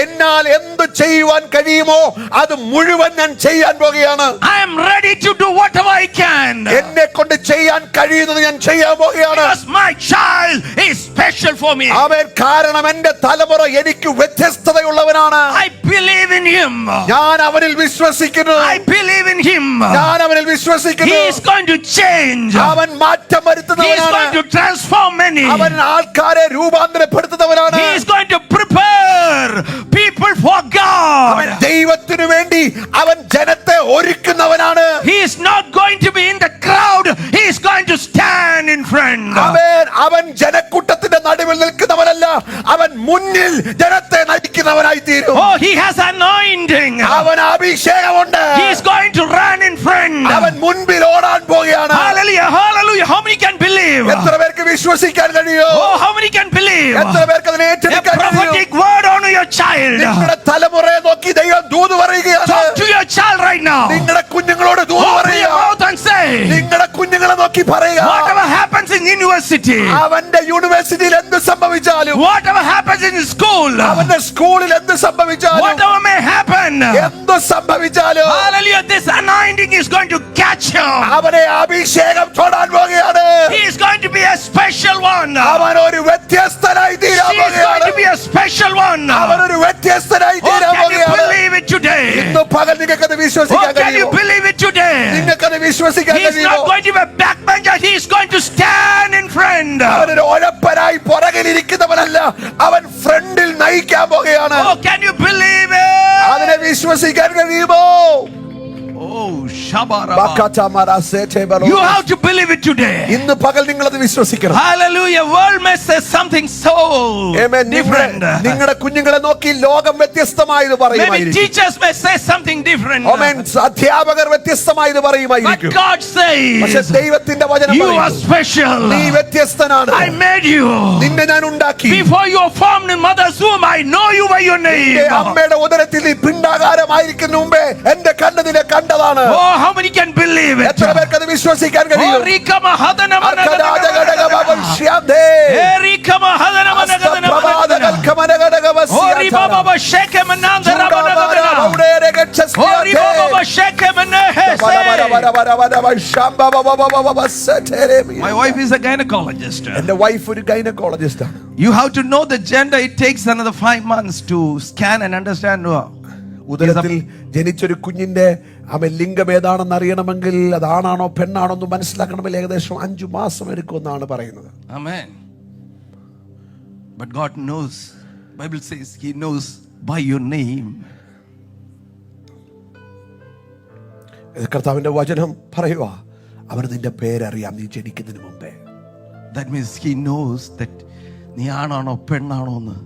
എന്നാൽ എന്ത് ചെയ്യുവാൻ കഴിയുമോ അത് മുഴുവൻ ഞാൻ ചെയ്യാൻ പോകുകയാണ്. I am ready to do whatever I can. എന്നെ കൊണ്ട് ചെയ്യാൻ കഴിയുന്നത് ഞാൻ ചെയ്യാൻ പോകുകയാണ്. Because my child is special for me. അവൻ കാരണം എന്റെ തലമുറ എനിക്ക് വ്യത്യസ്തതയുള്ളവനാണ്. I believe in him. ഞാൻ അവനിൽ വിശ്വസിക്കുന്നു. I believe in him. ഞാൻ അവനിൽ He വിശ്വസിക്കുന്നു. is going to change. അവൻ മാറ്റം He is വരുത്തുന്നവനാണ്. going to transform many. അവൻ ആൾക്കാരെ രൂപാന്തരപ്പെടുത്തുന്നവനാണ്. He is going to prepare people for അവൻ God. ദൈവത്തിനു വേണ്ടി അവൻ ജനത്തെ ഒരുക്കുന്നവനാണ്. He is not going to be in the crowd. He is going to stand in front. അവൻ ജനക്കൂട്ടത്തിന്റെ നടുവിൽ നിൽക്കുന്നവനല്ല, അവൻ മുന്നിൽ ജനത്തെ നയിക്കുന്നവനായി തീരും. Oh, he has anointing. അവൻ അഭിഷേകമുണ്ട്. He is going to run in front. അവൻ മുൻപിൽ ഓടാൻ പോകുകയാണ്. Hallelujah, hallelujah. How many can believe? എത്ര പേർക്ക് വിശ്വസിക്കാൻ കഴിയോ? Oh, how many can believe? എത്ര പേർക്ക് അതിനെ A ഏറ്റെടുക്കാൻ കഴിയും? prophetic word on your child. നിങ്ങളുടെ തലമുറയെ നോക്കി ദൈവം ദൂത് പറയുകയാണ്. Talk to your child right now. നിങ്ങളുടെ കുഞ്ഞുങ്ങളോട് ദൂത് Open your പറയുക. mouth and say, നിങ്ങളുടെ കുഞ്ഞുങ്ങളെ നോക്കി പറയുക. whatever happens in university, അവന്റെ യൂണിവേഴ്സിറ്റിയിൽ എന്ത് സംഭവിച്ചാലും, whatever happens in school, അവന്റെ സ്കൂളിൽ എന്ത് സംഭവിച്ചാലും, whatever may happen, എന്ത് സംഭവിച്ചാലും, hallelujah, this anointing is going to catch him. അവനെ അഭിഷേകം തൊടാൻ പോകുകയാണ്. He is going to be a special one. അവൻ ഒരു വ്യത്യസ്തനായി തീരാൻ She is going പോകുകയാണ്. to be a special one. അവൻ ഒരു വ്യത്യസ്തനായി Oh, തീരാൻ can you പോകുകയാണ്. believe it today? ഇന്ന് പകൽ നിങ്ങൾക്കത് Oh, വിശ്വസിക്കാൻ can you കഴിയുമോ? believe it today? നിങ്ങൾക്കത് വിശ്വസിക്കാൻ He is കഴിയുമോ? not going to be a backbencher. He is going to stand in front. അവനൊരു ഒഴപ്പനായി പുറകിലിരിക്കുന്നവനല്ല, അവൻ ഫ്രണ്ടിൽ നയിക്കാൻ പോകുകയാണ്. Oh, can you believe it? അതിനെ വിശ്വസിക്കാൻ കഴിയുമോ? Oh, Shabaraba. ബക്കറ്റമരസേറ്റേബലോ. You have to believe it today. ഇന്ന് പകൽ നിങ്ങളത് വിശ്വസിക്കണം. Hallelujah. World may say something so Amen. different. നിങ്ങളുടെ കുഞ്ഞുങ്ങളെ നോക്കി ലോകം വ്യത്യസ്തമായത് Maybe പറയുമായിരിക്കും. teachers may say something different. Amen. അധ്യാപകർ വ്യത്യസ്തമായത് But പറയുമായിരിക്കും. God പക്ഷേ says, ദൈവത്തിന്റെ വചനം you are പറയുന്നു, special. നീ വ്യത്യസ്തനാണ്. I made you. നിന്നെ ഞാൻ ഉണ്ടാക്കി. Before you were formed in mother's womb, I know you by your നിന്റെ name. അമ്മയുടെ ഉദരത്തിൽ നീ പിണ്ഡാകാരമായിരിക്കുന്ന മുമ്പേ എന്റെ കണ്ണതിനെ കണ്ടതാണ്. Oh, how many can believe it? എത്ര പേർക്ക് അത് വിശ്വസിക്കാൻ Oh, കഴിയും? Rika Mahadana അർക്കരാജഘടകവംശ്യാന്തേ. Rika Mahadana അസ്തപ്രഭാതകൽക്കമനഘടകവസ്യാന്തേ. Oh, Riba Baba Sheke Mananda ചൂടാതാര Rabana. ഔഡേരഗച്ഛസ്യാന്തേ. Oh, Riba Baba Sheke Manahe. ശംബവവവവവവശംബവവവവവസേരേമിയ. My wife is a gynecologist. എന്റെ വൈഫ് ഒരു ഗൈനക്കോളജിസ്റ്റ് ആണ്. You have to know the gender. It takes another 5 months to scan and understand. ഉദരത്തിൽ ജനിച്ചൊരു കുഞ്ഞിന്റെ അവൻ ലിംഗം ഏതാണെന്ന് അറിയണമെങ്കിൽ അതാണാണോ പെണ്ണാണോ എന്ന് മനസ്സിലാക്കണമെങ്കിൽ ഏകദേശം 5 മാസം എടുക്കുമെന്നാണ് പറയുന്നത്. Amen. But God knows. Bible says He knows by your name. കർത്താവിന്റെ വചനം പറയുക, അവൻ നിന്റെ പേരറിയാം നീ ജനിക്കുന്നതിന് മുമ്പേ. That means He knows that നീ ആണാണോ പെണ്ണാണോ എന്ന്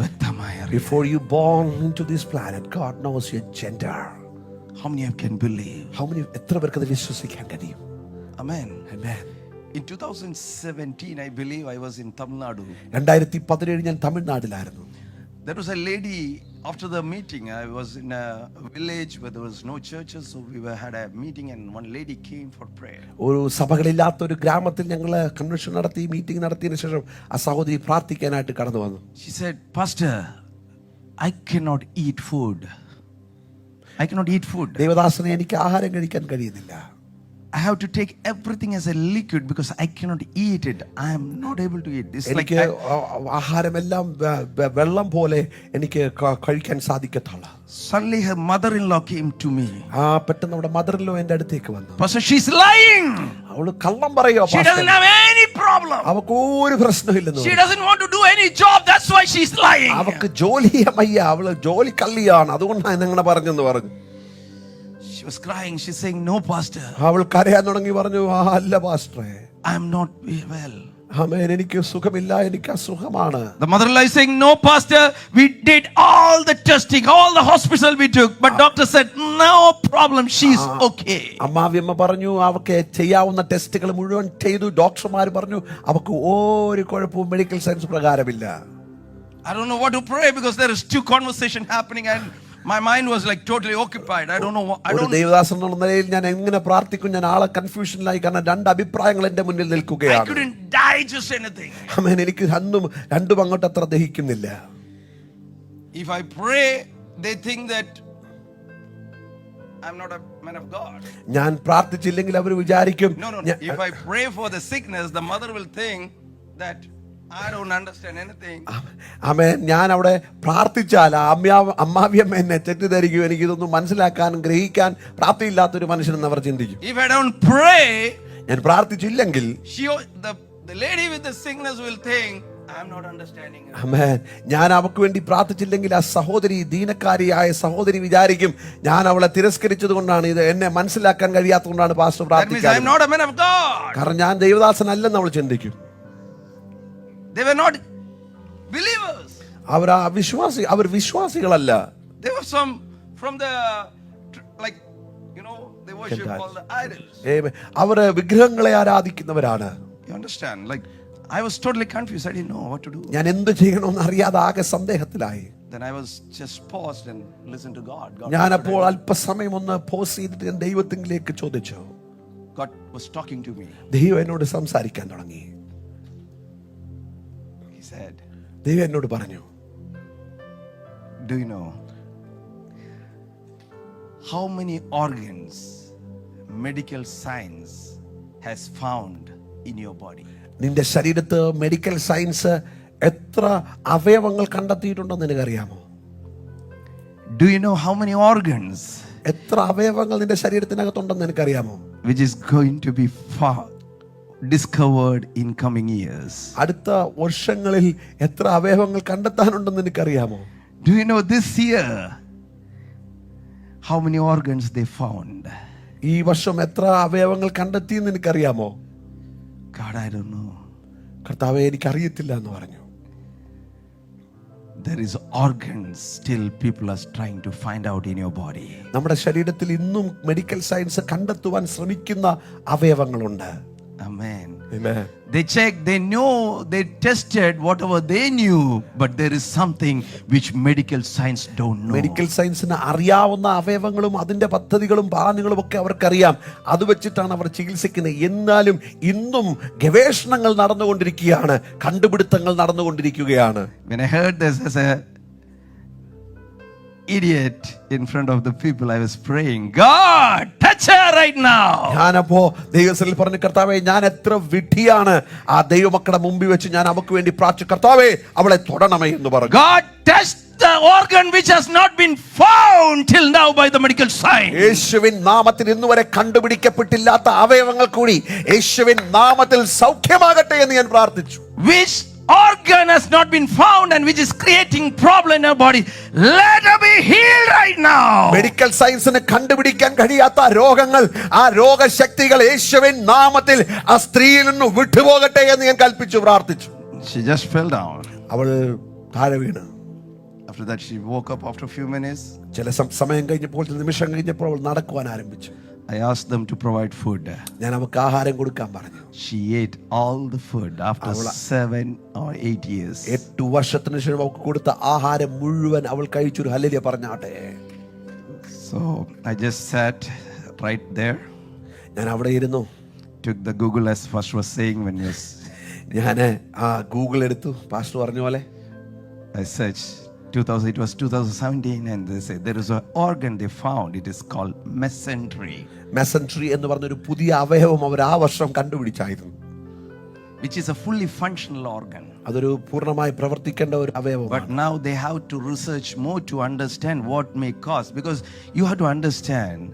വ്യക്തമായി അറിയാം. Before you born into this planet, God knows your gender. How many of you can believe? എത്ര പേർക്ക് അത് വിശ്വസിക്കാൻ കഴിയും? Amen. Amen. In 2017, I believe I was in Tamil Nadu. 2017 ഞാൻ തമിഴ്നാട്ടിലായിരുന്നു. There was a lady after the meeting. I was in a village where there was no churches, so we had a meeting, and one lady came for prayer. ഒരു സഭകളില്ലാത്ത ഒരു ഗ്രാമത്തിൽ ഞങ്ങൾ convention നടത്തി, meeting നടത്തിയതിനു ശേഷം ആ സഹോദരി പ്രാർത്ഥിക്കാനായിട്ട് കടന്നു വന്നു. She said, Pastor, I cannot eat food. I cannot eat food. ദേവദാസനെ എനിക്ക് ആഹാരം കഴിക്കാൻ കഴിയുന്നില്ല. I have to take everything as a liquid because I cannot eat it. I am not able to eat. It's like എനിക്ക് ആഹാരമെല്ലാം വെള്ളം പോലെ എനിക്ക് കഴിക്കാൻ സാധിക്കത്തുള്ളൂ. suddenly her mother-in-law came to me. പെട്ടെന്ന് നമ്മുടെ മദറിലോ എന്റെ അടുത്തേക്ക് വന്നു. Pastor, she's lying. അവള് കള്ളം പറയോ? She doesn't have any problem. അവക്ക് ഒരു പ്രശ്നമില്ലെന്ന്. She doesn't want to do any job. That's why she's lying. അവക്ക് ജോലി ചെയ്യാമയ്യ, അവള് ജോലി കള്ളിയാണ്, അതുകൊണ്ടാണ് ഞങ്ങളെ പറഞ്ഞെന്ന് പറഞ്ഞു. She was crying. She's saying, no, Pastor. അവൾ കരയാൻ തുടങ്ങി, പറഞ്ഞു, അല്ല പാസ്റ്ററെ, I am not well. ആമേൻ, എനിക്ക് സുഖമില്ല, എനിക്ക് അസുഖമാണ്. The mother-in-law is saying, no, Pastor, we did all the testing, all the hospital we took, but doctor said, no problem, she's okay. അമ്മാവിയമ്മ പറഞ്ഞു, അവക്ക് ചെയ്യാവുന്ന ടെസ്റ്റുകൾ മുഴുവൻ ചെയ്തു, ഡോക്ടർമാർ പറഞ്ഞു അവക്ക് ഒരു കുഴപ്പവും മെഡിക്കൽ സയൻസ് പ്രകാരമില്ല. I don't know what to pray because there is 2 conversation happening, and My mind was like totally occupied. I don't know what, I ഒരു don't, ദൈവദാസൻ എന്നുള്ള നിലയിൽ ഞാൻ എങ്ങനെ പ്രാർത്ഥിക്കും? ഞാൻ ആളെ കൺഫ്യൂഷനിലായി, കാരണം രണ്ട് അഭിപ്രായങ്ങൾ എന്റെ മുന്നിൽ I നിൽക്കുകയാണ്. couldn't digest anything. ആമേൻ. എനിക്ക് രണ്ടും അങ്ങോട്ട് അത്ര ദഹിക്കുന്നില്ല. If I pray, they think that I'm not a man of God. ഞാൻ പ്രാർത്ഥിച്ചില്ലെങ്കിൽ അവർ വിചാരിക്കും No. If I pray for the sickness, the mother will think that I don't understand anything. ആമേൻ. ഞാൻ അവിടെ പ്രാർത്ഥിച്ചാൽ അമ്മാവിയമ്മ എന്നെ തെറ്റിദ്ധരിക്കും, എനിക്ക് ഇതൊന്നും മനസ്സിലാക്കാൻ ഗ്രഹിക്കാൻ പ്രാപ്തിയില്ലാത്തൊരു മനുഷ്യനെന്ന് അവർ ചിന്തിക്കും. If I don't pray, ഞാൻ പ്രാർത്ഥിച്ചില്ലെങ്കിൽ the lady with the sickness will think I'm not understanding her. ആമേൻ. ഞാൻ അവൾക്ക് വേണ്ടി പ്രാർത്ഥിച്ചില്ലെങ്കിൽ ആ സഹോദരി, ദീനക്കാരിയായ സഹോദരി വിചാരിക്കും ഞാൻ അവളെ തിരസ്കരിച്ചത് കൊണ്ടാണ്, ഇത് എന്നെ മനസ്സിലാക്കാൻ കഴിയാത്തതുകൊണ്ടാണ് പാസ്റ്റർ That means I'm പ്രാർത്ഥിക്കുന്നത്. not a man of God. കാരണം ഞാൻ ദൈവദാസനല്ലെന്ന് അവൾ ചിന്തിക്കും. They were not believers. Our വിശ്വാസികളല്ല. They were some from the, like, they worship Gentiles. all the idols. അവർ വിഗ്രഹങ്ങളെ ആരാധിക്കുന്നവരാണ്. You understand? Like, I was totally confused. I didn't know what to do. ഞാൻ എന്ത് ചെയ്യണമെന്ന് അറിയാതെ ആകെ സന്ദേഹത്തിലായി. Then I was just paused and listened to God. ഞാൻ അപ്പോൾ അല്പസമയം ഒന്ന് പോസ് ചെയ്തിട്ട് ഞാൻ ദൈവത്തിലേക്ക് ചോദിച്ചു. God was talking to me. ദൈവം എന്നോട് സംസാരിക്കാൻ തുടങ്ങി. He said, ദൈവം എന്നോട് പറഞ്ഞു, do you know how many organs medical science has found in your body? നിന്റെ ശരീരത്ത് മെഡിക്കൽ സയൻസ് എത്ര അവയവങ്ങൾ കണ്ടെത്തിയിട്ടുണ്ടെന്ന് നിനക്കറിയാമോ? Do you know how many organs എത്ര അവയവങ്ങൾ നിന്റെ ശരീരത്തിനകത്തുണ്ടെന്ന് നിനക്കറിയാമോ? which is going to be discovered in coming years? അടുത്ത വർഷങ്ങളിൽ എത്ര അവയവങ്ങൾ കണ്ടെത്താനുണ്ടെന്ന് നിനക്കറിയാമോ? Do you know this year how many organs they found? ഈ വർഷം എത്ര അവയവങ്ങൾ കണ്ടെത്തി എന്ന് നിനക്കറിയാമോ? God, I don't know. കർത്താവേ, എനിക്കറിയത്തില്ല എന്ന് പറഞ്ഞു. There is organs still people are trying to find out in your body. നമ്മുടെ ശരീരത്തിൽ ഇന്നും മെഡിക്കൽ സയൻസ് കണ്ടെത്തുവാൻ ശ്രമിക്കുന്ന അവയവങ്ങളുണ്ട്. Amen. Amen. They checked, they know, they tested whatever they knew, but there is something which medical science don't know. Medical സയൻസിന് അറിയാവുന്ന അവയവങ്ങളും അതിന്റെ പദ്ധതികളും പ്ലാനുകളും ഒക്കെ അവർക്കറിയാം. അത് വെച്ചിട്ടാണ് അവർ ചികിത്സിക്കുന്നത്. എന്നാലും ഇന്നും ഗവേഷണങ്ങൾ നടന്നുകൊണ്ടിരിക്കുകയാണ്, കണ്ടുപിടുത്തങ്ങൾ നടന്നുകൊണ്ടിരിക്കുകയാണ്. When I heard this as a idiot in front of the people, I was praying, God, touch her right now. ഞാനപ്പോ ദൈവത്തിൽ പറഞ്ഞു, കർത്താവേ, ഞാൻ എത്ര വിഡ്ഢിയാണ്. ആ ദൈവമക്കളുടെ മുമ്പിൽ വെച്ച് ഞാൻ അവർക്ക് വേണ്ടി പ്രാർത്ഥിച്ചു, കർത്താവേ, അവളെ തൊടണമേ എന്ന് പറഞ്ഞു. God, touch the organ which has not been found till now by the medical science. യേശുവിൻ നാമത്തിൽ ഇന്നുവരെ കണ്ടുപിടിക്കപ്പെട്ടില്ലാത്ത അവയവങ്ങൾ കൂടി യേശുവിൻ നാമത്തിൽ സൗഖ്യമാകട്ടെ എന്ന് ഞാൻ പ്രാർത്ഥിച്ചു. Which organ has not been found and which is creating problem in our body, let her be healed right now. Medical സയൻസിന് കണ്ടുപിടിക്കാൻ കഴിയാത്ത രോഗങ്ങൾ, ആ രോഗശക്തികൾ യേശുവിൻ നാമത്തിൽ ആ സ്ത്രീയിൽ നിന്ന് വിട്ടുപോകട്ടെ എന്ന് ഞാൻ കൽപ്പിച്ചു പ്രാർത്ഥിച്ചു. She just fell down. അവൾ താഴെ വീണു. After that she woke up after a few minutes. ചില സമയം കഴിഞ്ഞപ്പോൾ, ചില നിമിഷം കഴിഞ്ഞപ്പോൾ അവൾ നടക്കുവാൻ ആരംഭിച്ചു. I asked them to provide food. ഞാൻ അവൾക്ക് ആഹാരം കൊടുക്കാൻ പറഞ്ഞു. She ate all the food after 7 or 8 years. 8 വർഷത്തിന് ശേഷം അവൾക്ക് കൊടുത്ത ആഹാരം മുഴുവൻ അവൾ കഴിച്ചു. ഒരു ഹല്ലേലൂയ പറഞ്ഞാട്ടെ. So I just sat right there. ഞാൻ അവിടെ ഇരുന്നു. Took the Google as first was saying when yes. ഞാൻ ആ ഗൂഗിൾ എടുത്തു, പാസ്റ്റർ പറഞ്ഞ പോലെ. I searched. It was 2017, and they say there is an organ they found. It is called mesentery. Masonry എന്ന് പറഞ്ഞൊരു പുതിയ അവയവം അവർ ആ വർഷം കണ്ടുപിടിച്ചായിരുന്നു. Which is a fully functional organ. അതൊരു പൂർണ്ണമായി പ്രവർത്തിക്കേണ്ട ഒരു അവയവമാണ്. But now they have to research more to understand what may cause, because you have to understand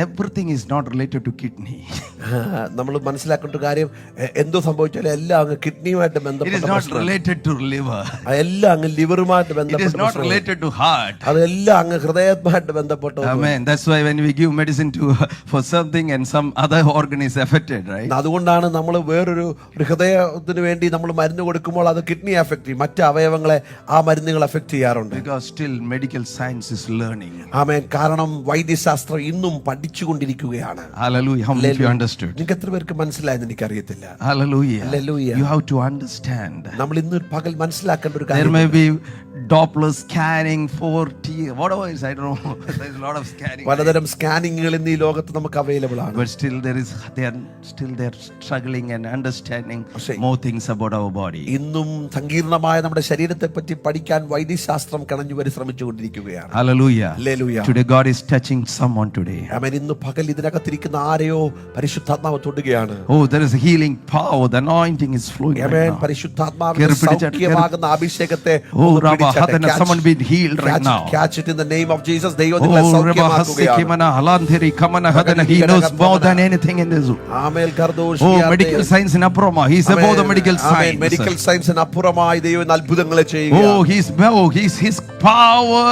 everything is not related to kidney. നമ്മൾ മനസ്സിലാക്കേണ്ട കാര്യം, എന്തോ സംഭവിച്ചാലും എല്ലാം അങ്ങ് കിഡ്നിയുമായിട്ട് It is ബന്ധപ്പെട്ട not പ്രശ്നമാണ്. related to liver. എല്ലാം അങ്ങ് ലിവറുമായിട്ട് It is ബന്ധപ്പെട്ട not പ്രശ്നമാണ്. related to heart. അതെല്ലാം അങ്ങ് ഹൃദയവുമായിട്ട് ബന്ധപ്പെട്ട ഒന്നുമാണ്. Amen. That's why when we give medicine to for something and some other organ is affected, right? അതുകൊണ്ടാണ് നമ്മൾ വേറൊരു ഹൃദയത്തിന് വേണ്ടി നമ്മൾ മരുന്ന് കൊടുക്കുമ്പോൾ അത് കിഡ്നി അഫക്ട് ചെയ്യും, മറ്റ് അവയവങ്ങളെ ആ മരുന്നുകൾ അഫക്ട് ചെയ്യാറുണ്ട്. Because still medical science is learning. ആമേൻ. കാരണം വൈദ്യശാസ്ത്രം ഇന്നും പഠിച്ചുകൊണ്ടിരിക്കുകയാണ്. Hallelujah. How many of you understood? നിങ്ങൾക്ക് എത്ര പേർക്ക് മനസ്സിലായെന്ന് എനിക്കറിയത്തില്ല. Hallelujah. Hallelujah. You have to understand. നമ്മൾ ഇന്ന് പകൽ മനസ്സിലാക്കേണ്ട ഒരു There കാര്യം, may be Doppler scanning 4 TM whatever is, I don't know. There's a lot of scanning. പലതരം സ്കാനിങ്ങുകൾ ഇന്ന് ഈ ലോകത്ത് നമുക്ക് അവൈലബിൾ ആണ്. But still they're struggling and understanding പക്ഷേ more things about our body. ഇന്നും സങ്കീർണമായ നമ്മുടെ ശരീരത്തെ പറ്റി പഠിക്കാൻ വൈദ്യശാസ്ത്രം കണഞ്ഞു പരിശ്രമിച്ചുകൊണ്ടിരിക്കുകയാണ്. Hallelujah. Hallelujah. Today God is touching someone today. ആമേൻ. ഇന്ന് പകൽ ഇതിനകത്തിരിക്കുന്ന ആരെയോ പരിശുദ്ധാത്മാവ് തൊടുകയാണ്. Oh, there is a healing power. The anointing is flowing right amen. now. പരിശുദ്ധാത്മാവിന്റെ സൗഖ്യമാകുന്ന അഭിഷേകത്തെ someone been healed right now. Catch it in the name of Jesus. ദൈവം നിങ്ങളെ സൗഖ്യമാക്കുകയാണ്. He knows more than anything in this. Amen. Oh, medical science in അപ്പുറമാ. He is above the medical science. Medical സയൻസിന് അപ്പുറമായി ദൈവം അത്ഭുതങ്ങളെ ചെയ്യുക. Oh, his power.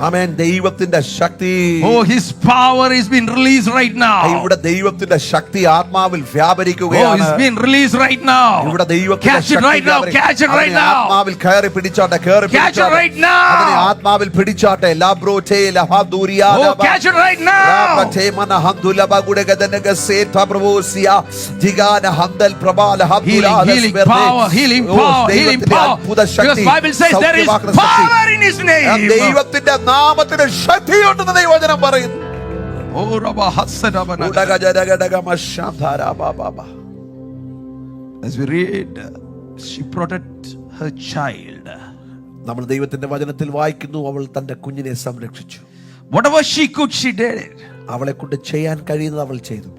ആമേൻ. ദൈവത്തിന്റെ ശക്തി. Oh, his power is being released right now. ഇവിടെ ദൈവത്തിന്റെ ശക്തി ആത്മാവിൽ വ്യാപരിക്കുകയാണ്. Oh, it's been released right now. ഇവിടെ ദൈവത്തിന്റെ Catch it right now. Catch it right now. ആത്മാവിൽ കയറി പിടിച്ചാട്ടെ. കയറി Catch it പിടിച്ചാട്ടെ. right now. അതിനെ ആത്മാവിൽ പിടിച്ചാട്ടെ. ലാബ്രോചേ ലഹാദൂരിയ. Oh, catch it right now. റാബതേ മനഹന്ദുല ബഗുഡഗദനഗ സേത പ്രഭോസിയ ജിഗാന ഹന്ദൽ പ്രബാല ഹബ്ദുല. Healing power. Because Bible says there is power in his name. ദൈവത്തിന്റെ നാമത്തിന് ശക്തിയുണ്ടെന്ന് ദൈവവചനം പറയുന്നു. Oh, Rabba Hasadabana. As we read, she protected her child. നമ്മൾ ദൈവത്തിന്റെ വചനത്തിൽ വായിക്കുന്നു, അവൾ തന്റെ കുഞ്ഞിനെ സംരക്ഷിച്ചു. Whatever she could, she did it. അവളെ കൊണ്ട് ചെയ്യാൻ കഴിയുന്നത് അവൾ ചെയ്തു.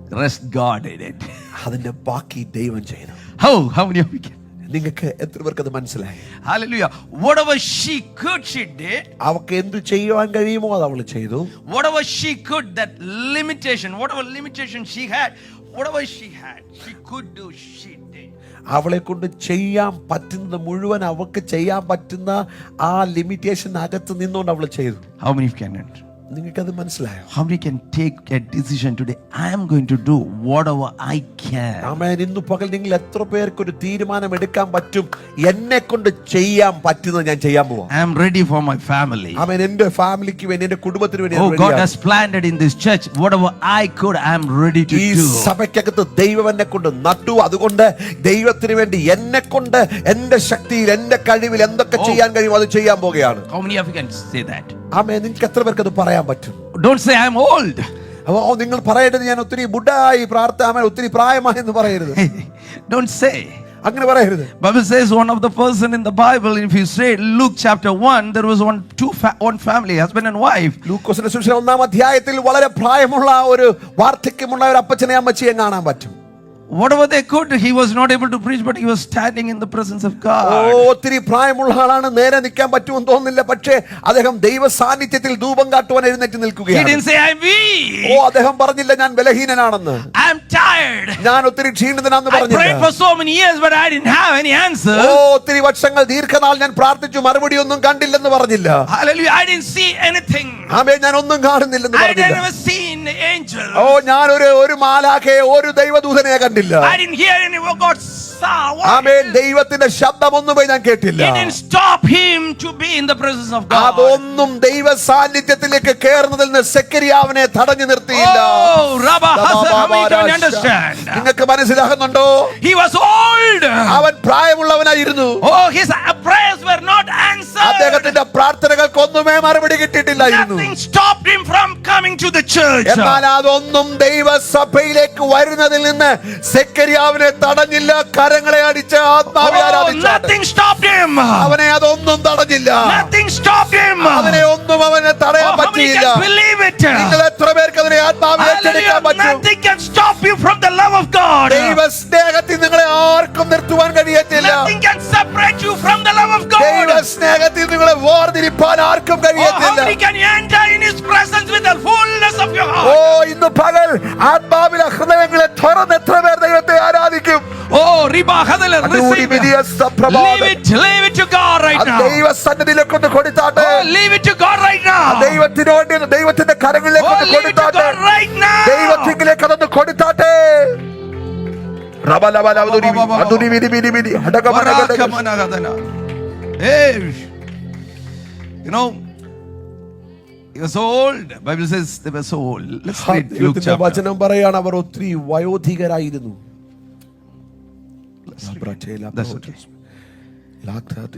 The rest God did it. അതിന്റെ ബാക്കി ദൈവം ചെയ്തു. How many of you can? നിങ്ങൾക്ക് എത്ര പേർക്ക് അത് മനസ്സിലായി? Hallelujah. Whatever she could, she did. അവൾക്ക് എന്ത് ചെയ്യുവാൻ കഴിയുമോ അത് അവൾ ചെയ്തു. Whatever she could, that limitation, whatever limitation she had, whatever she had, she could do, she did. അവളെ കൊണ്ട് ചെയ്യാൻ പറ്റുന്നത് മുഴുവൻ അവൾക്ക് ചെയ്യാൻ പറ്റുന്ന ആ ലിമിറ്റേഷൻ അകത്ത് നിന്നുകൊണ്ട് അവൾ ചെയ്തു. How many of you can? നിങ്ങൾക്കത് മനസ്സിലായോ? How many can take a decision today? I am going to do whatever I can. ആമേൻ. ഇന്ന് പകൽ നിങ്ങൾ എത്ര പേർക്ക് ഒരു തീരുമാനം എടുക്കാൻ പറ്റും? എന്നെ കൊണ്ട് ചെയ്യാൻ പറ്റുന്നത് ഞാൻ ചെയ്യാൻ പോവാ. I am ready for my family. ആമേൻ. എന്റെ ഫാമിലിക്ക് വേണ്ടി, എന്റെ കുടുംബത്തിന് വേണ്ടി Oh, God has planted in this church. Whatever I could, I am ready to ഈ do. സഭയ്ക്കകത്ത് ദൈവം എന്നെ കൊണ്ട് നട്ടു. അതുകൊണ്ട് ദൈവത്തിന് വേണ്ടി എന്നെ കൊണ്ട് എന്റെ ശക്തിയിൽ, എന്റെ കഴിവിൽ എന്തൊക്കെ ചെയ്യാൻ കഴിയും അത് ചെയ്യാൻ പോകുകയാണ്. How many of you can say that? ആമേൻ. നിങ്ങൾക്ക് എത്ര പേർക്ക് അത് പറയാൻ പറ്റും? Don't say I am old. അപ്പോൾ നിങ്ങൾ പറയരുത് ഞാൻ ഒത്തിരി ബുഡായി പ്രാർത്ഥന, ഒത്തിരി പ്രായമായി എന്ന് പറയരുത്. Don't say. അങ്ങനെ പറയരുത്. Bible says one of the person in the Bible, if you say Luke chapter 1, there was one family, husband and wife. ലൂക്കോസിന്റെ സുവിശേഷം 1-ാം അധ്യായത്തിൽ വളരെ പ്രായമുള്ള ഒരു വാർദ്ധക്യമുള്ള ഒരു അപ്പച്ചനെ അമ്മച്ചിയെ കാണാൻ പറ്റും. Whatever they could, he was not able to preach, but he was standing in the presence of God. ഒത്തിരി പ്രായമുള്ള ആളാണ്, നേരെ നിൽക്കാൻ പറ്റുമെന്ന് തോന്നുന്നില്ല, പക്ഷേ അദ്ദേഹം ദൈവ സാന്നിധ്യത്തിൽ ധൂപം കാട്ടുവാൻ എഴുന്നേറ്റ് He നിൽക്കുകയാണ്. didn't say I'm weak. അദ്ദേഹം പറഞ്ഞില്ല ഞാൻ ബലഹീനനാണെന്ന്, I'm tired. ഞാൻ ഒത്തിരി ക്ഷീണിതനാണെന്ന് I prayed for പറഞ്ഞില്ല. so many years, but I didn't have any answer. ഒത്തിരി വർഷങ്ങൾ ദീർഘനാൾ ഞാൻ പ്രാർത്ഥിച്ചു, മറുപടി ഒന്നും കണ്ടില്ലെന്ന് പറഞ്ഞില്ല. Hallelujah. I didn't see anything. ആമേൻ. ഞാൻ ഒന്നും കാണുന്നില്ലെന്ന് I പറഞ്ഞില്ല. never seen the angel. ഞാൻ ഒരു മാലാഖയെ, ഒരു ദൈവദൂതനെ കണ്ടില്ല. I didn't hear any word God saw. ആമേൻ. ദൈവത്തിന്റെ ശബ്ദമൊന്നും ഞാൻ കേട്ടില്ല. It didn't stop him to be in the presence of God. അതൊന്നും ദൈവ സാന്നിധ്യത്തിലേക്ക് കയറുന്നതിൽ നിന്ന് സെക്കരിയാവിനെ തടഞ്ഞു നിർത്തിയില്ല. Oh, Rabba Hasan, how many can understand? നിങ്ങൾക്ക് മനസ്സിലാകുന്നുണ്ടോ? He was old. അവൻ പ്രായമുള്ളവനായിരുന്നു. Oh, his prayers were not answered. അദ്ദേഹത്തിന്റെ പ്രാർത്ഥനകൾക്കൊന്നുമേ മറുപടി കിട്ടിയിട്ടില്ലായിരുന്നു. Nothing stopped him from coming to the church. എന്നാൽ അതൊന്നും ദൈവസഭയിലേക്ക് വരുന്നതിൽ നിന്ന് സെക്കരിയാവിനെ തടഞ്ഞില്ല. കരങ്ങളെ അടിച്ച് ആത്മാവെ ആരാധിച്ചു. Nothing stopped him. അവനെ അതൊന്നും തടഞ്ഞില്ല. Nothing stopped him. അവനെ ഒന്നും അവനെ തടയാൻ പറ്റിയില്ല. Believe it. നിങ്ങൾ എത്ര പേർക്ക് അതിനെ ആത്മാവിൽ ഏറ്റെടുക്കാൻ പറ്റും? Nothing can stop you from the love of God. ദൈവ സ്നേഹത്തിൽ നിങ്ങളെ ആർക്കും നിർത്തുവാൻ കഴിയത്തില്ല. Nothing can separate you from the love of God. ദൈവ സ്നേഹത്തിൽ നിങ്ങളെ വേർതിരിപ്പാൻ ആർക്കും കഴിയത്തില്ല. How can you enter in his presence with the fullness of your heart? ഇന്ന് പകൽ ആത്മാവിലെ ഹൃദയങ്ങളെ തുറന്ന് എത്ര പേർ ദൈവത്തെ ആരാധിക്കും? Riba Hadala, receive it. Leave it to God right now. ദൈവ സന്നിധിയിലേക്ക് കൊണ്ട് കൊടുത്താട്ടെ. Leave it to God right now. ദൈവത്തിന് വേണ്ടി ദൈവത്തിന്റെ കരങ്ങളിലേക്ക് കൊണ്ട് കൊടുത്താട്ടെ. right now. ദൈവത്തിലേക്ക് അതൊന്ന് കൊടുത്താട്ടെ. You know, he was old. Bible says they were so old. Let's read Luke chapter. വചനം പറയാണ് അവർ ഒത്തിരി വയോധികരായിരുന്നു. That's okay.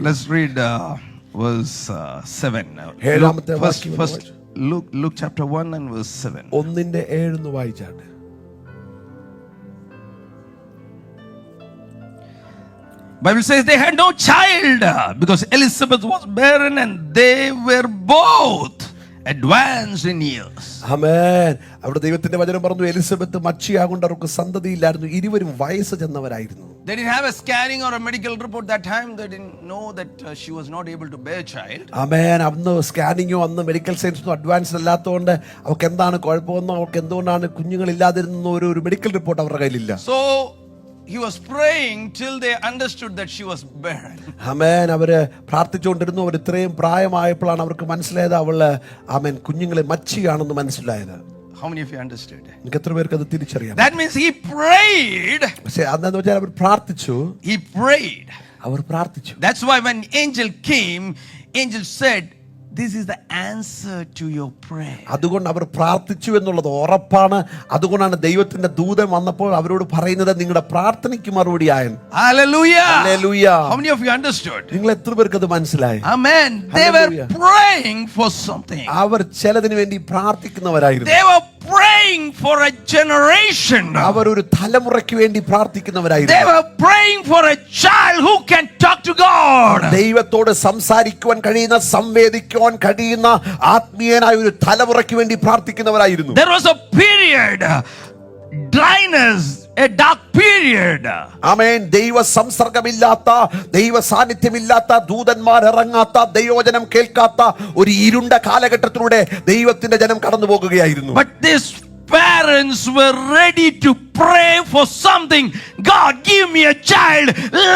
Let's read verse 7. ഏഴാമത്തെ First, വാക്യം ഒന്ന് first Luke chapter 1 and verse 7. 1:7 വായിച്ചാണ്. Bible says they had no child because Elizabeth was barren and they were both advanced in years. ആമേൻ. അവിടെ ദൈവത്തിന്റെ വചനം പറഞ്ഞു, എലിസബത്ത് മച്ചിയാകൊണ്ട് അവർക്ക് സന്തതിയില്ലായിരുന്നു, ഇരുവരും വയസ്സ് ചെന്നവരായിരുന്നു. They didn't have a scanning or a medical report that time. They didn't know that she was not able to bear child. ആമേൻ. അന്ന് സ്കാനിങ്ങോ അന്ന് medical സയൻസോ advance അല്ലാത്തതുകൊണ്ട് അവർക്ക് എന്താണ് കുഴപ്പമെന്നോ അവർക്ക് എന്തുകൊണ്ടാണ് കുഞ്ഞുങ്ങളില്ലാതിരുന്നോ ഒരു മെഡിക്കൽ റിപ്പോർട്ട് അവരുടെ കയ്യിലില്ല. So he was praying till they understood that she was barren. ആമേൻ. അവര് പ്രാർത്ഥിച്ചുകൊണ്ടിരുന്നു. അവർ ഇത്രയും പ്രായമായപ്പോഴാണ് അവർക്ക് മനസ്സിലായത് അവള് ആമേൻ കുഞ്ഞുങ്ങളെ മച്ചിയാണെന്ന് മനസ്സിലായത്. How many of you understood? നിങ്ങൾക്ക് എത്ര പേർക്ക് അത് തിരിച്ചറിയാം? That means he prayed. പക്ഷേ അതെന്ന് വെച്ചാൽ അവർ പ്രാർത്ഥിച്ചു. He prayed. അവർ പ്രാർത്ഥിച്ചു. That's why when angel came, angel said, this is the answer to your prayer. അതുകൊണ്ട് അവർ പ്രാർത്ഥിച്ചു എന്നുള്ളത് ഉറപ്പാണ്. അതുകൊണ്ടാണ് ദൈവത്തിന്റെ ദൂതൻ വന്നപ്പോൾ അവരോട് പറയുന്നത് നിങ്ങളുടെ പ്രാർത്ഥനയ്ക്ക് മറുപടിയായി. Hallelujah. Hallelujah. How many of you understood? നിങ്ങൾ എത്ര പേർക്ക് അത് മനസ്സിലായി? Amen. They were praying for something. അവർ ചിലതിനു വേണ്ടി പ്രാർത്ഥിക്കുന്നവരായിരുന്നു. They were praying for a generation. അവർ ഒരു തലമുറയ്ക്ക് വേണ്ടി പ്രാർത്ഥിക്കുന്നവരായിരുന്നു. They were praying for a child who can talk to God. ദൈവത്തോട് സംസാരിക്കുവാൻ കഴിയുന്ന സംവേദിക്കുവാൻ കഴിയുന്ന ആത്മീയനായ ഒരു തലമുറയ്ക്ക് വേണ്ടി പ്രാർത്ഥിക്കുന്നവരായിരുന്നു. There was a period, dryness, a dark period. ആമേൻ. ദൈവ സംസർഗമില്ലാത്ത ദൈവ സാന്നിധ്യമില്ലാത്ത ദൂതന്മാർ ഇറങ്ങാത്ത ദൈവവചനം കേൾക്കാത്ത ഒരു ഇരുണ്ട കാലഘട്ടത്തിലൂടെ ദൈവത്തിന്റെ ജനം കടന്നു പോകുകയായിരുന്നു. But these parents were ready to pray for something. God, give me a child,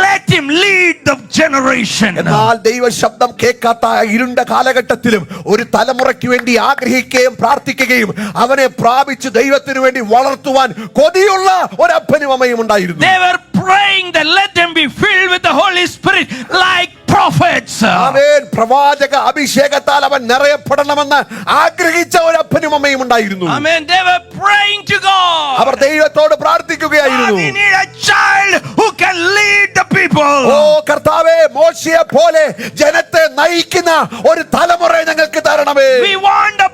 let him lead the generation. എന്നാൽ ദൈവ ശബ്ദം കേൾക്കാത്ത ഇരുണ്ട കാലഘട്ടത്തിലും ഒരു തലമുറയ്ക്ക് വേണ്ടി ആഗ്രഹിക്കുകയും പ്രാർത്ഥിക്കുകയും അവനെ പ്രാപിച്ച് ദൈവത്തിന് വേണ്ടി വളർത്തുവാൻ കൊതിയുള്ള ഒരു അപ്പനും അമ്മയും ഉണ്ടായിരുന്നു. They were praying that let them be filled with the Holy Spirit like prophets. ആമേൻ. പ്രവാചക അഭിഷേകത്താൽ അവൻ നിറയപ്പെടണമെന്ന് ആഗ്രഹിച്ച ഒരു അപ്പനും അമ്മയും ഉണ്ടായിരുന്നു. Amen. They were praying to God. അവർ ദൈവത്തോട് പ്രാർത്ഥിക്കുകയായിരുന്നു. We need a child who can lead the people. ഓ കർത്താവേ, മോശയെ പോലെ ജനത്തെ നയിക്കുന്ന ഒരു തലമുറയെ ഞങ്ങൾക്ക് തരണമേ. We want a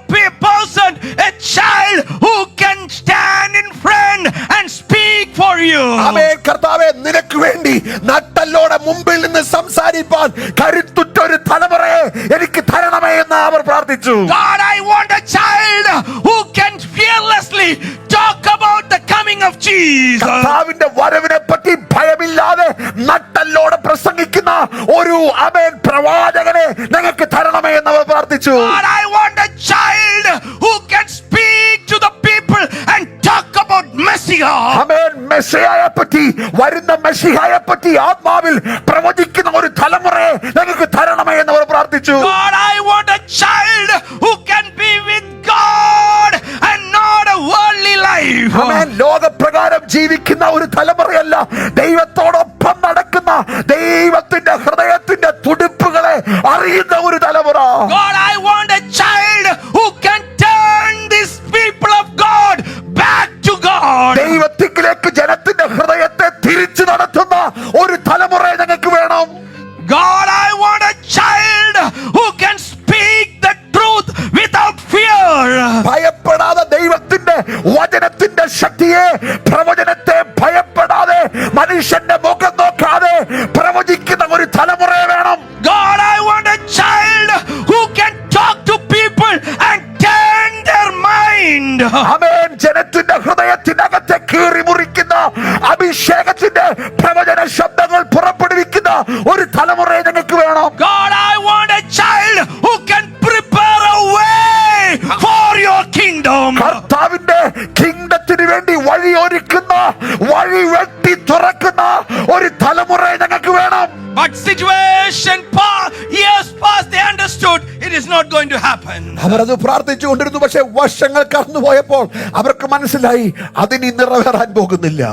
person, a child who can stand in front and speak for you. ആമേൻ. കർത്താവേ, നിനക്ക് വേണ്ടി നട്ടല്ലോടെ മുമ്പിൽ നിന്ന് സംസാരിപ്പാൻ കരുത്തുറ്റ ഒരു തലമുറയെ എനിക്ക് തരണമേ എന്ന് അവർ പ്രാർത്ഥിച്ചു. God, I want a child who can fearlessly talk about the coming of Jesus. കർത്താവിന്റെ വരവിനെ പറ്റി ഭയമില്ലാതെ നട്ടല്ലോടെ പ്രസംഗിക്കുന്ന ഒരു ആമേൻ പ്രവാചകനെ ഞങ്ങൾക്ക് തരണമേ എന്ന് അവർ പ്രാർത്ഥിച്ചു. God, I want a child who can speak to the people and talk about Messiah. ആമേൻ. മെസ്സിഹയെ പറ്റി, വരുന്ന മെസ്സിഹയെ പറ്റി ആത്മാവിൽ പ്രവചിക്കുന്ന ഒരു തലമുറയെ ഞങ്ങൾക്ക് തരണമേ എന്ന് അവർ പ്രാർത്ഥിച്ചു. God, I want a child who can be with God and not a worldly life. ആമേൻ. ലോകപ്രകാരം ജീവിക്കുന്ന ഒരു തലമുറയല്ല, ദൈവത്തോടൊപ്പം നടക്കുന്ന ദൈവത്തിന്റെ ഹൃദയത്തിന്റെ തുടിപ്പുകളെ അറിയുന്ന ഒരു തലമുറ. God, I want a child who can turn these people of God back to God. ദൈവത്തിലേക്ക് ജനത്തിന്റെ ഹൃദയത്തെ തിരിച്ചു നടത്തുന്ന ഒരു തലമുറയെ ഞങ്ങൾക്ക് വേണം. God, I want a child who can speak the truth without fear. ഭയപ്പെടാതെ ദൈവത്തിന്റെ വചനത്തിന്റെ ശക്തിയെ, പ്രവചനത്തെ ഭയപ്പെടാതെ മനുഷ്യന്റെ മുഖം നോക്കാതെ പ്രവചിക്കുന്ന ഒരു തലമുറയെ വേണം. God, I want a child who can talk to people and turn their mind. ആമേൻ. ജനത്തിന്റെ ഹൃദയത്തിനകത്തെ കീറി മുറിക്കുന്ന അഭിഷേകത്തിന്റെ പ്രവചന ശബ്ദങ്ങൾ പുറപ്പെടുവിക്കുന്ന ഒരു തലമുറയെ ഞങ്ങൾക്ക് വേണം. God, I want a child who can prepare a way for your kingdom. കർത്താവിന്റെ കിങ്ഡത്തിന് വേണ്ടി വഴി ഒരുക്കുന്ന, വഴി വെട്ടി തുറക്കുന്ന ഒരു തലമുറയെ ഞങ്ങൾക്ക് വേണം. But years past, they understood it is not going to happen. അവരത് പ്രാർത്ഥിച്ചുകൊണ്ടിരുന്നു. പക്ഷെ വർഷങ്ങൾ കടന്നുപോയപ്പോൾ അവർക്ക് മനസ്സിലായി അതിനി നിറവേറാൻ പോകുന്നില്ല.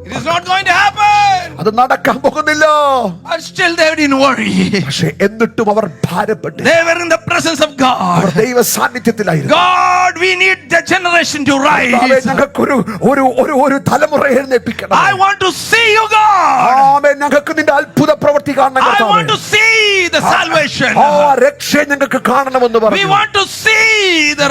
It is not going to happen. അത് നടക്കാൻ പോകുന്നില്ല. And still they didn't worry. പക്ഷെ എന്നിട്ടും അവർ ഭാരപ്പെട്ടു. They were in the presence of God. അവർ ദൈവ സാന്നിധ്യത്തിലായിരുന്നു. God, we need the generation to rise. ഒരു തലമുറ എഴുന്നേൽപ്പിക്കണം. I want to see you, God. ആമേൻ. ഞങ്ങൾക്ക് നിന്റെ അത്ഭുത പ്രവൃത്തി കാണണം I കർത്താവേ. want to see the salvation. ആ രക്ഷയെ ഞങ്ങൾക്ക് കാണണമെന്ന് We പറഞ്ഞു. want to see the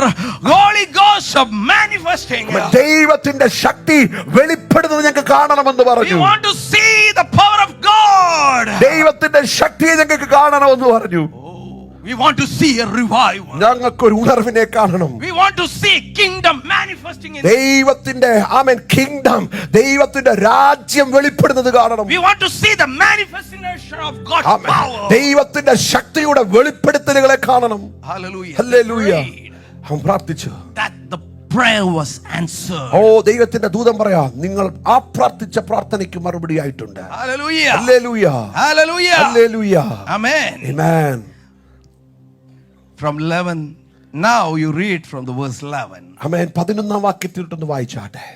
Holy Ghost manifesting. ദൈവത്തിന്റെ ശക്തി വെളിപ്പെടുന്നത് ഞങ്ങൾക്ക് കാണണമെന്ന് We പറഞ്ഞു. want to see the power of God. ദൈവത്തിന്റെ ശക്തിയെ ഞങ്ങൾക്ക് കാണണമെന്ന് പറഞ്ഞു. We want to see a revival. ഞങ്ങൾക്കൊരു ഉണർവിനെ കാണണം. We want to see kingdom manifesting in. ദൈവത്തിന്റെ ആമേൻ കിങ്ഡം, ദൈവത്തിന്റെ രാജ്യം വെളിപ്പെടുന്നത് കാണണം. We want to see the manifestation of God's amen. power. ദൈവത്തിന്റെ ശക്തിയുടെ വെളിപ്പെടുത്തലുകളെ കാണണം. Hallelujah. ഹല്ലേലൂയ. Prayed അവൻ പ്രാർത്ഥിച്ചു. that the prayer was answered. ഓ ദൈവത്തിന്റെ ദൂതൻ പറയാ, നിങ്ങൾ ആ പ്രാർത്ഥിച്ച പ്രാർത്ഥനയ്ക്ക് മറുപടി ആയിട്ടുണ്ട്. Hallelujah. Hallelujah. Hallelujah. Hallelujah. Amen. Amen. From 11, now you read from the verse 11. ആമേൻ. 11 വാക്യത്തിലൊന്ന് വായിച്ചാട്ടെ.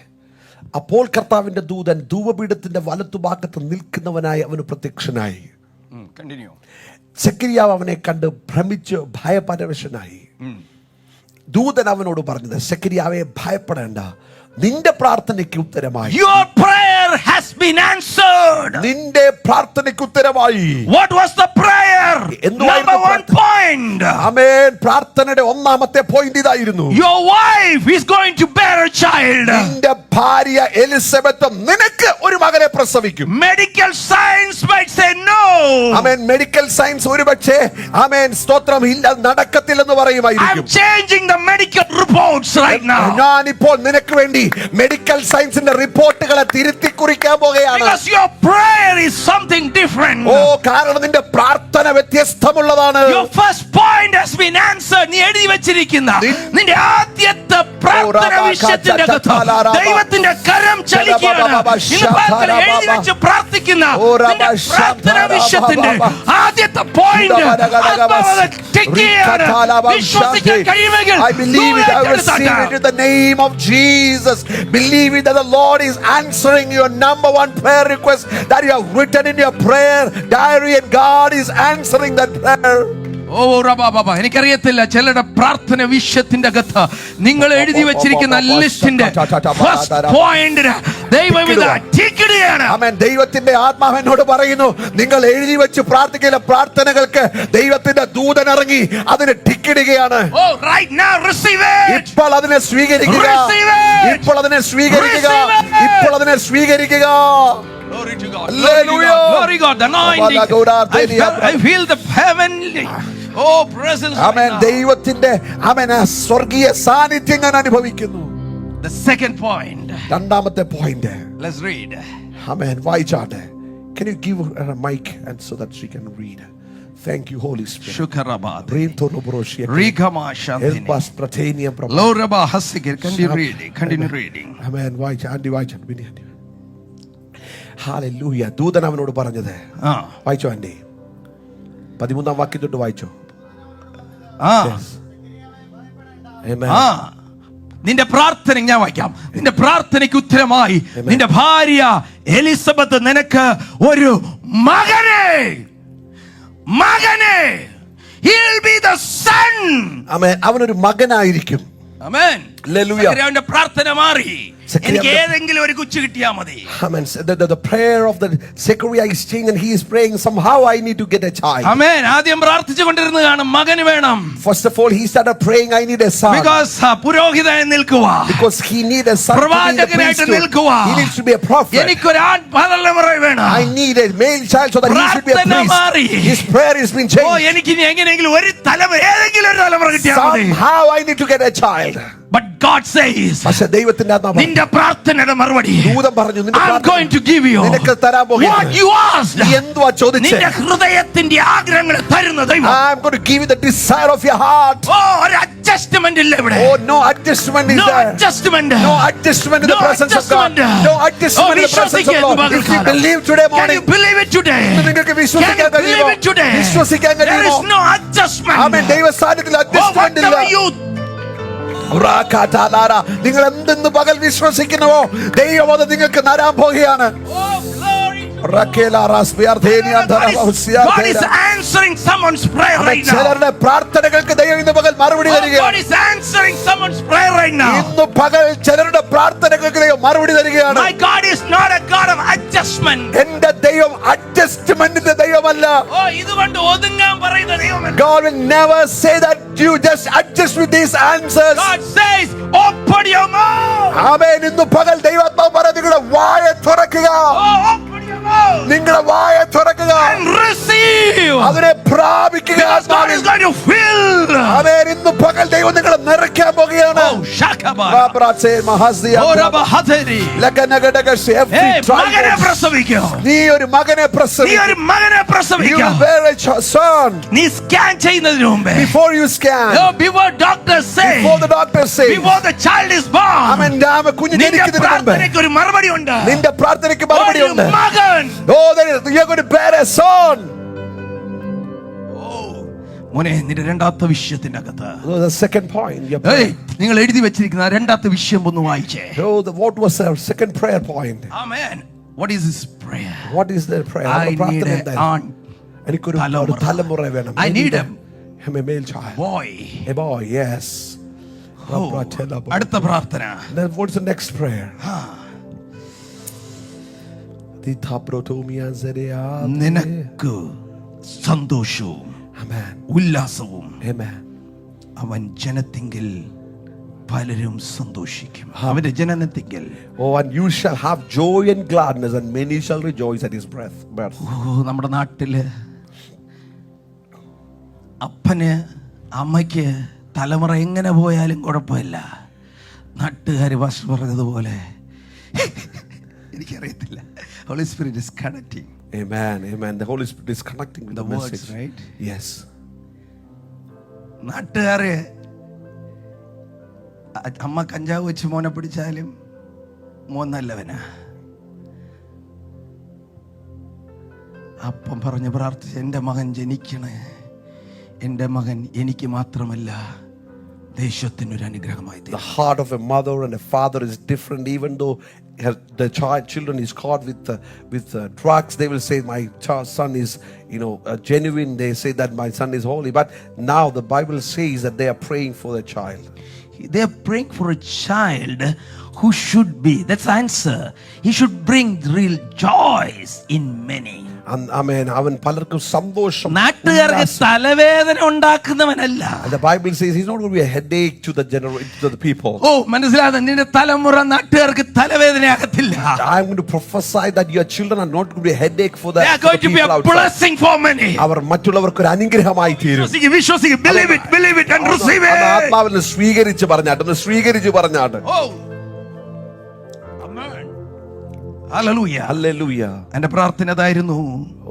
അപ്പോൾ കർത്താവിന്റെ ദൂതൻ ധൂപപീഠത്തിന്റെ വലത്തുഭാഗത്ത് നിൽക്കുന്നവനായി അവന് പ്രത്യക്ഷനായി. Continue. സെക്കരിയാവ് അവനെ കണ്ട് ഭ്രമിച്ച് ഭയപരവശനായി. ദൂതൻ അവനോട് പറഞ്ഞത്, സെക്കരിയാവേ ഭയപ്പെടേണ്ട, നിന്റെ പ്രാർത്ഥനയ്ക്ക് ഉത്തരമായി. Your prayer has been answered. നിന്റെ പ്രാർത്ഥനയ്ക്ക് ഉത്തരമായി. What was the prayer? Number one point. ആമേൻ. പ്രാർത്ഥനയുടെ ഒന്നാമത്തെ പോയിന്റ് ഇതായിരുന്നു. Your wife is going to bear a child. നിന്റെ ഭാര്യ എലിസബത്ത് നിനക്ക് ഒരു മകനെ പ്രസവിക്കും. Medical science might say no. ആമേൻ. മെഡിക്കൽ സയൻസ് ഒരുപക്ഷേ ആമേൻ സ്തോത്രം ഇല്ല, നടക്കത്തില്ലെന്ന് I'm പറയുമായിരിക്കും. changing the medical reports right now. ഞാനിപ്പോൾ നിനക്ക് വേണ്ടി മെഡിക്കൽ സയൻസിന്റെ റിപ്പോർട്ടുകളെ തിരുത്തി കുറിക്കാൻ പോകുകയാണ്. Because your prayer is something different. ഓ കാരണം നിന്റെ പ്രാർത്ഥന വ്യത്യസ്തമുള്ളതാണ്. Your first point has been answered. നീ എഴുതി വെച്ചിരിക്കുന്ന നിന്റെ ആദ്യത്തെ പ്രാർത്ഥന വിഷയത്തിന്റെ അകത്ത് ദൈവത്തിന്റെ കരം ചലിക്കുകയാണ്. ഇന്ന് പകൽ എഴുതി വെച്ച് പ്രാർത്ഥിക്കുന്ന നിന്റെ പ്രാർത്ഥന വിഷയത്തിന്റെ ആദ്യത്തെ പോയിന്റ് വിശ്വസിക്കാൻ കഴിയുമെങ്കിൽ I believe it. I receive it in the name of Jesus. Believe it that the Lord is answering your number one prayer request that you have written in your prayer diary, and God is answering that prayer. ഓ റബാബാബ, എനിക്കറിയത്തില്ല ചിലരുടെ പ്രാർത്ഥന വിഷയത്തിന്റെ അകത്ത് നിങ്ങൾ എഴുതി വെച്ചിരിക്കുന്ന ലിസ്റ്റിന്റെ first point ദൈവം ഇത് ടിക്കിടുകയാണ്. ആമേൻ. ദൈവത്തിന്റെ ആത്മാവ് എന്നോട് പറയുന്നു, നിങ്ങൾ എഴുതി വെച്ച് പ്രാർത്ഥിക്കുന്ന പ്രാർത്ഥനകൾക്ക് ദൈവത്തിന്റെ ദൂതൻ ഇറങ്ങി അതിനെ ടിക്കിടുകയാണ്. ഓ റൈറ്റ് നൗ റിസീവ് ഇറ്റ്. ഇപ്പോൾ അതിനെ സ്വീകരിക്കുക. ഇപ്പോൾ അതിനെ സ്വീകരിക്കുക. ഇപ്പോൾ അതിനെ സ്വീകരിക്കുക. Glory to God. Hallelujah. Glory God. The anointing. I feel the heavenly presence. ആമേൻ. ദൈവത്തിന്റെ ആമേൻ സ്വർഗീയ സാന്നിധ്യം ഞാൻ അനുഭവിക്കുന്നു. The second point. രണ്ടാമത്തെ പോയിന്റ്. Let's read. ആമേൻ. വായിച്ചാട്ടെ. Can you give her a mic and so that she can read? Thank you, Holy Spirit. Shukarabad. Rigama Shantini. Help us, Pratanium. Loraba Hasikir. Continue reading. Amen. വായിച്ചാട്ടെ. Hallelujah. ദൂതൻ അവനോട് പറഞ്ഞത് വായിച്ചോ Andy. 13 വാക്യം തൊട്ട് വായിച്ചോ. നിന്റെ പ്രാർത്ഥന ഞാൻ വായിക്കാം. നിന്റെ പ്രാർത്ഥനയ്ക്ക് ഉത്തരമായി നിന്റെ ഭാര്യ എലിസബത്ത് നിനക്ക് ഒരു മകനെ he'll be the son. ആമേൻ. അവനൊരു മകനായിരിക്കും. ആമേൻ. ഹല്ലേലൂയ. അവന്റെ പ്രാർത്ഥന മാറി. എനിക്ക് ഏതെങ്കിലും ഒരു കുച്ചു കിട്ടിയാ മതി. Amen. The prayer of the Zechariah is changing, and he is praying, somehow I need to get a child. ആമേൻ. ആദ്യം പ്രാർത്ഥിച്ചുകൊണ്ടിരുന്നതാണ് മകന് വേണം. First of all he started praying, I need a son. Because പുരോഹിതനായി നിൽക്കുക. Because he need a son. പ്രവാചകനായിട്ട് നിൽക്കുക. He needs to be a prophet. എനിക്കൊരു ആൺതലമുറ വേണം. I need a male child so that he should be a priest. His prayer has been changed. എനിക്ക് എങ്ങനെയെങ്കിലും ഒരു തലമുറ ഏതെങ്കിലും ഒരു തലമുറ കിട്ടിയാ മതി. Somehow I need to get a child. But God says, നിന്റെ പ്രാർത്ഥനയുടെ മറുപടി I'm going to give you what you asked. നിന്റെ ഹൃദയത്തിന്റെ ആഗ്രഹങ്ങളെ തരുന്ന ദൈവം. I'm going to give you the desire of your heart. ഒരു അഡ്ജസ്റ്റ്മെന്റ് ഇല്ല ഇവിടെ. Oh, no adjustment is there. No adjustment. No adjustment in the presence of God. No adjustment in the presence of Lord. If you believe today morning. Can you believe it today? Can you believe it today? There is no adjustment. Amen. ദൈവസാന്നിധ്യത്തിൽ adjustment ഇല്ല. നിങ്ങൾ എന്തെന്ന് പകൽ വിശ്വസിക്കുന്നുവോ ദൈവം അത് നിങ്ങൾക്ക് തരാൻ പോകുകയാണ്. Oh, glory to God is answering someone's prayer right now. ചിലരുടെ പ്രാർത്ഥനകൾക്ക് ദൈവം ഇന്ന് പകൽ മറുപടി God തരികയാണ്. is answering someone's prayer right now. ഇന്ന് പകൽ ചിലരുടെ പ്രാർത്ഥനകൾക്ക് ദൈവം മറുപടി തരികയാണ്. My God is not a God of adjustment. എന്റെ ദൈവം അഡ്ജസ്റ്റ്മെന്റിന്റെ ദൈവമല്ല. Oh, ഇതുകൊണ്ട് ഒതുങ്ങാൻ പറയുന്ന ദൈവമല്ല. God will never say that you just adjust with these answers. God says, open your mouth. ആമേൻ. ഇന്ന് പകൽ ദൈവാത്മാവ് പറയുന്നു, നിങ്ങളുടെ വായ തുറക്കുക. Oh, open your mouth. നിങ്ങളുടെ വായ തുറക്കുക. And receive. അതിനെ പ്രാപിക്കുക. Because God is going to fill. ആമേൻ. ഇന്ന് പകൽ ദൈവം നിങ്ങളെ നിറയ്ക്കാൻ പോകുകയാണ്. Oh, shakaba. ബാബ്രാസേ മഹസിയ. Oh, rabahaderi. ലഗനഗഡഗശേ. Hey, മകനെ പ്രസവിക്കൂ. നീ ഒരു മകനെ നീ പ്രസവിക്കും. ഒരു മകനെ You പ്രസവിക്കൂ. will bear a son. നീ സ്കാൻ ചെയ്യുന്നതിന് മുമ്പേ, Before you scan, oh, before doctors say, before the doctor says, before the child is born, ആമേൻ, കുഞ്ഞ് നിന്റെ ജനിക്കുന്നതിന് മുമ്പ് പ്രാർത്ഥനയ്ക്ക് ഒരു മറുപടി ഉണ്ട്. നിന്റെ പ്രാർത്ഥനയ്ക്ക് മറുപടി ഒരു ഉണ്ട്. മകൻ. Oh, you're going to bear a son. മോനെ, നിന്റെ രണ്ടാമത്തെ വിഷയത്തിന്റെ അകത്ത്, So the second point. നിങ്ങൾ എഴുതി വെച്ചിരിക്കുന്ന രണ്ടാമത്തെ വിഷയം ഒന്ന് വായിച്ചേ. What was our second prayer point? Amen. What is this prayer? What is the prayer? I need എനിക്കൊരു തലമുറ വേണം. I need a male child. boy. A boy, yes. Oh, അടുത്ത പ്രാർത്ഥന. Then what's the next prayer? നിനക്ക് സന്തോഷവും Amen. ഉല്ലാസവും Amen. അവൻ ജനത്തിങ്കിൽ പലരും സന്തോഷിക്കും. അവന്റെ ജനനത്തിങ്കിൽ. Oh, and you shall have joy and gladness, and many shall rejoice at his birth. നമ്മുടെ നാട്ടില് അപ്പന് അമ്മയ്ക്ക് തലമുറ എങ്ങനെ പോയാലും കുഴപ്പമില്ല. നാട്ടുകാർ ഭാഷ പറഞ്ഞതുപോലെ എനിക്കറിയത്തില്ല. Holy Spirit is connecting. Amen. Amen. The Holy Spirit is connecting with the words, message. right? Yes. നാട്ടുകാര് അമ്മ കഞ്ചാവ് വെച്ച് മോനെ പിടിച്ചാലും മോൻ നല്ലവനാ. അപ്പം പറഞ്ഞ് പ്രാർത്ഥിച്ച്, എൻ്റെ മകൻ ജനിക്കണേ, എൻ്റെ മകൻ എനിക്ക് മാത്രമല്ല ദേശത്തിനൊരു അനുഗ്രഹമായി. The heart of a mother and a father is different. Even though the children is caught with drugs, they will say my son is genuine. They say that my son is holy. But now the Bible says that they are praying for the child. They are praying for a child who should be, that's the answer, he should bring real joys in many. Amen. അവൻ പലർക്കും സന്തോഷം. നാട്ടുകാർക്ക് തലവേദന ഉണ്ടാക്കുന്നവനല്ല. The Bible says he's not going to be a headache to the people. Oh, മനസ്സിലാകുന്ന നിന്റെ തലമുറ നാട്ടുകാർക്ക് തലവേദനയാകത്തില്ല. I'm going to prophesy that your children are not going to be a headache for the they are going to be a blessing for many. അവർ മറ്റുള്ളവർക്ക് ഒരു അനുഗ്രഹമായി തീരും. വിശ്വസിക്കുക. believe it and receive it. ആത്മാവിൽ സ്വീകരിച്ച് പറഞ്ഞാട്ട്. Oh, amen. Hallelujah. Hallelujah. എൻ്റെ പ്രാർത്ഥന അതായിരുന്നു.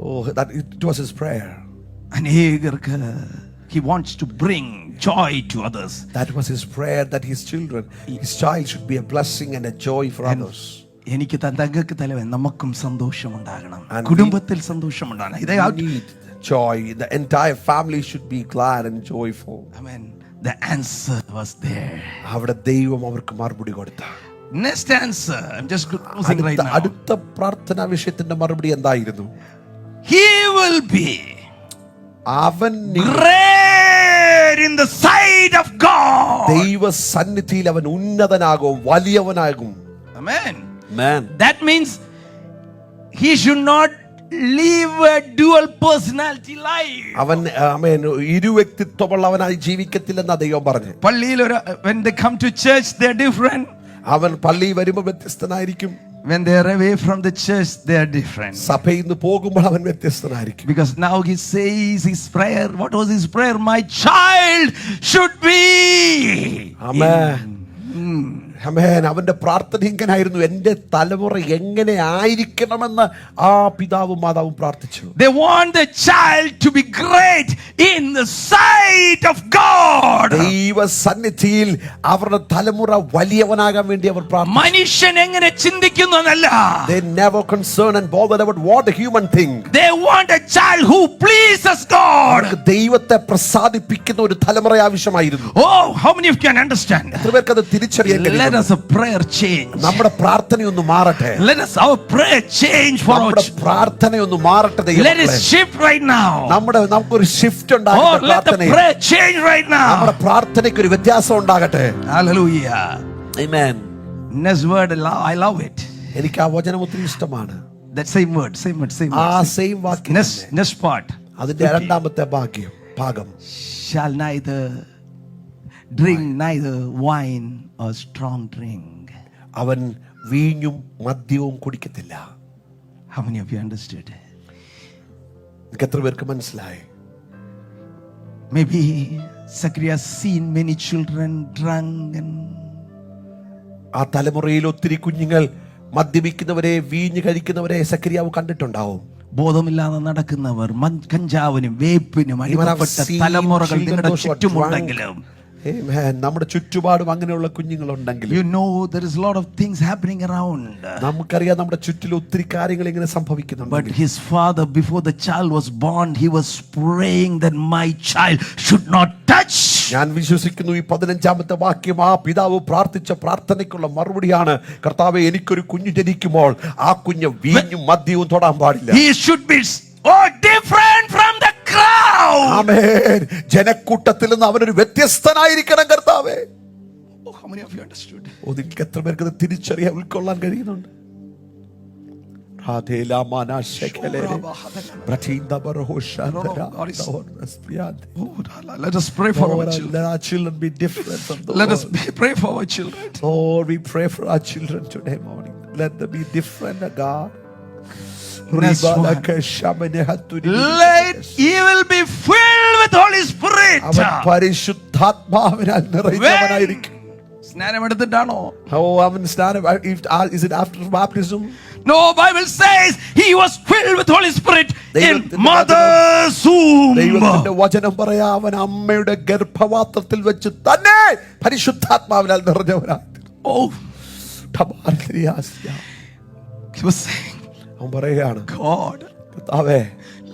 Oh, that it was his prayer. അനേകർക്ക് he wants to bring joy to others. That was his prayer, that his child should be a blessing and a joy for others. എനിക്ക് തങ്ങൾക്ക് തലവൻ നമുക്കും സന്തോഷമുണ്ടാകണം, കുടുംബത്തിൽ സന്തോഷമുണ്ടാകണം. They need joy. The entire family should be glad and joyful. Amen. The answer was there. അവിടെ ദൈവം അവർക്ക് മറുപടി കൊടുത്തു. Next answer, I'm just closing right now. അടുത്ത പ്രാർത്ഥനാ വിഷയത്തിന്റെ മറുപടി എന്തായിരുന്നു? He will be അവൻ great in the sight of God. ദൈവ സന്നിധിയിൽ അവൻ ഉന്നതനാകും, വലിയവനാകും. Amen. Man. That means he should not live a dual personality life. അവൻ ആമേൻ ഇരുവ്യക്തിത്വമുള്ളവനായി ജീവിക്കത്തില്ലെന്ന് ദൈവം പറഞ്ഞു. പള്ളിയിൽ when they come to church they are different. അവൻ പള്ളി വരുമ്പോൾ വ്യത്യസ്തനായിരിക്കും. When they are away from the church they are different. സഭയിൽ നിന്ന് പോകുമ്പോൾ അവൻ വ്യത്യസ്തനായിരിക്കും. Because now he says his prayer. What was his prayer? My child should be. Amen. Amen. അവന്റെ പ്രാർത്ഥന ഇങ്ങനായിരുന്നു, എന്റെ തലമുറ എങ്ങനെ ആയിരിക്കണമെന്ന് ആ പിതാവും മാതാവും പ്രാർത്ഥിച്ചു. They want the child to be great in the sight of God. ദൈവ സന്നിധിയിൽ അവരുടെ തലമുറ വലിയവനാകാൻ വേണ്ടി അവർ പ്രാർത്ഥിച്ചു. മനുഷ്യൻ എങ്ങനെ ചിന്തിക്കുന്നു എന്നല്ല. They never concerned and bothered about what the human think. They want a child who pleases God. ദൈവത്തെ പ്രസാദിപ്പിക്കുന്ന ഒരു തലമുറ ആവശ്യമായിരുന്നു. Oh, how many of you can understand? എത്ര പേർക്ക് അത് തിരിച്ചറിയാൻ കഴിയും? Let us a prayer change. നമ്മുടെ പ്രാർത്ഥനയൊന്ന് മാറട്ടെ. Let us our prayer change for നമ്മുടെ പ്രാർത്ഥനയൊന്ന് മാറട്ടെ ദൈവമേ. Let it shift right now. നമുക്കൊരു ഷിഫ്റ്റ് Oh, ഉണ്ടാകട്ടെ let the പ്രാർത്ഥനയിൽ. prayer change right നമ്മുടെ now. പ്രാർത്ഥനയ്ക്ക് ഒരു വ്യത്യാസം ഉണ്ടാകട്ടെ. Hallelujah. Amen. Next word, I love it. എനിക്ക് ആ വചനം ഒത്തിരി ഇഷ്ടമാണ്. That same word. ആ സെയിം വാക്യം. Next part. അതിന്റെ രണ്ടാമത്തെ ഭാഗം. Shall neither drink neither wine or strong drink. അവൻ വീഞ്ഞും മദ്യവും കുടിക്കത്തില്ല. How many of you understood? നിങ്ങൾക്ക് എത്ര പേർക്ക് മനസ്സിലായി? Maybe Zacharias seen many children drunk and ആ തലമുറയിൽ ഒത്തിരി കുഞ്ഞുങ്ങൾ മദ്യപിക്കുന്നവരെ വീഞ്ഞ് കഴിക്കുന്നവരെ സക്രിയാവ് കണ്ടിട്ടുണ്ടാവും. ബോധമില്ലാതെ നടക്കുന്നവർ കഞ്ചാവിനും വേപ്പിനും അടിമപ്പെട്ട തലമുറകൾ നിങ്ങളുടെ ചുറ്റുമുണ്ടെങ്കിലും, നമ്മുടെ ചുറ്റുപാടും അങ്ങനെയുള്ള കുഞ്ഞുങ്ങളുണ്ടെങ്കിൽ, you know there is a lot of things happening around. നമുക്കറിയാം നമ്മുടെ ചുറ്റിൽ ഒത്തിരി കാര്യങ്ങൾ ഇങ്ങനെ സംഭവിക്കുന്നുണ്ട്. But his father, before the child was born, he was praying that my child should not touch. ഞാൻ വിശ്വസിക്കുന്നു ഈ 15ാമത്തെ വാക്യം ആ പിതാവ് പ്രാർത്ഥിച്ച പ്രാർത്ഥനയ്ക്കുള്ള മറുപടിയാണ്. കർത്താവേ, എനിക്കൊരു കുഞ്ഞ് ജനിക്കുമ്പോൾ ആ കുഞ്ഞ് വീഞ്ഞും മദ്യവും തൊടാൻ പാടില്ല. He should be different from the crowd. ആമേൻ. ജനക്കൂട്ടത്തിൽ നിന്ന് അവനൊരു വ്യത്യസ്തനായിരിക്കണം കർത്താവേ. Oh, how many of you understood? നിങ്ങൾക്ക് എത്ര പേർക്ക് ഇത് തിരിച്ചറിയാൻ ഉൾക്കൊള്ളാൻ കഴിയുന്നുണ്ട്? Let us pray for our children. Let our children be different from the Let us world. pray for our children. Lord, we pray for our children today morning. Let them be different, God. Next one. Let evil be filled with Holy Spirit. അവൻ പരിശുദ്ധാത്മാവിനാൽ നിറഞ്ഞവനായിരിക്കും. സ്നാനം എടുത്തിട്ടാണോ? അവൻ സ്നാനം, is it after baptism? No, Bible says he was filled with Holy Spirit in mother's womb. ദൈവത്തിന്റെ വചനം പറയാ അവൻ അമ്മയുടെ ഗർഭപാത്രത്തിൽ വെച്ച് തന്നെ പരിശുദ്ധാത്മാവിനാൽ നിറഞ്ഞവനായി. Oh, he was saying, അവൻ പറയുകയാണ്, God, കർത്താവേ,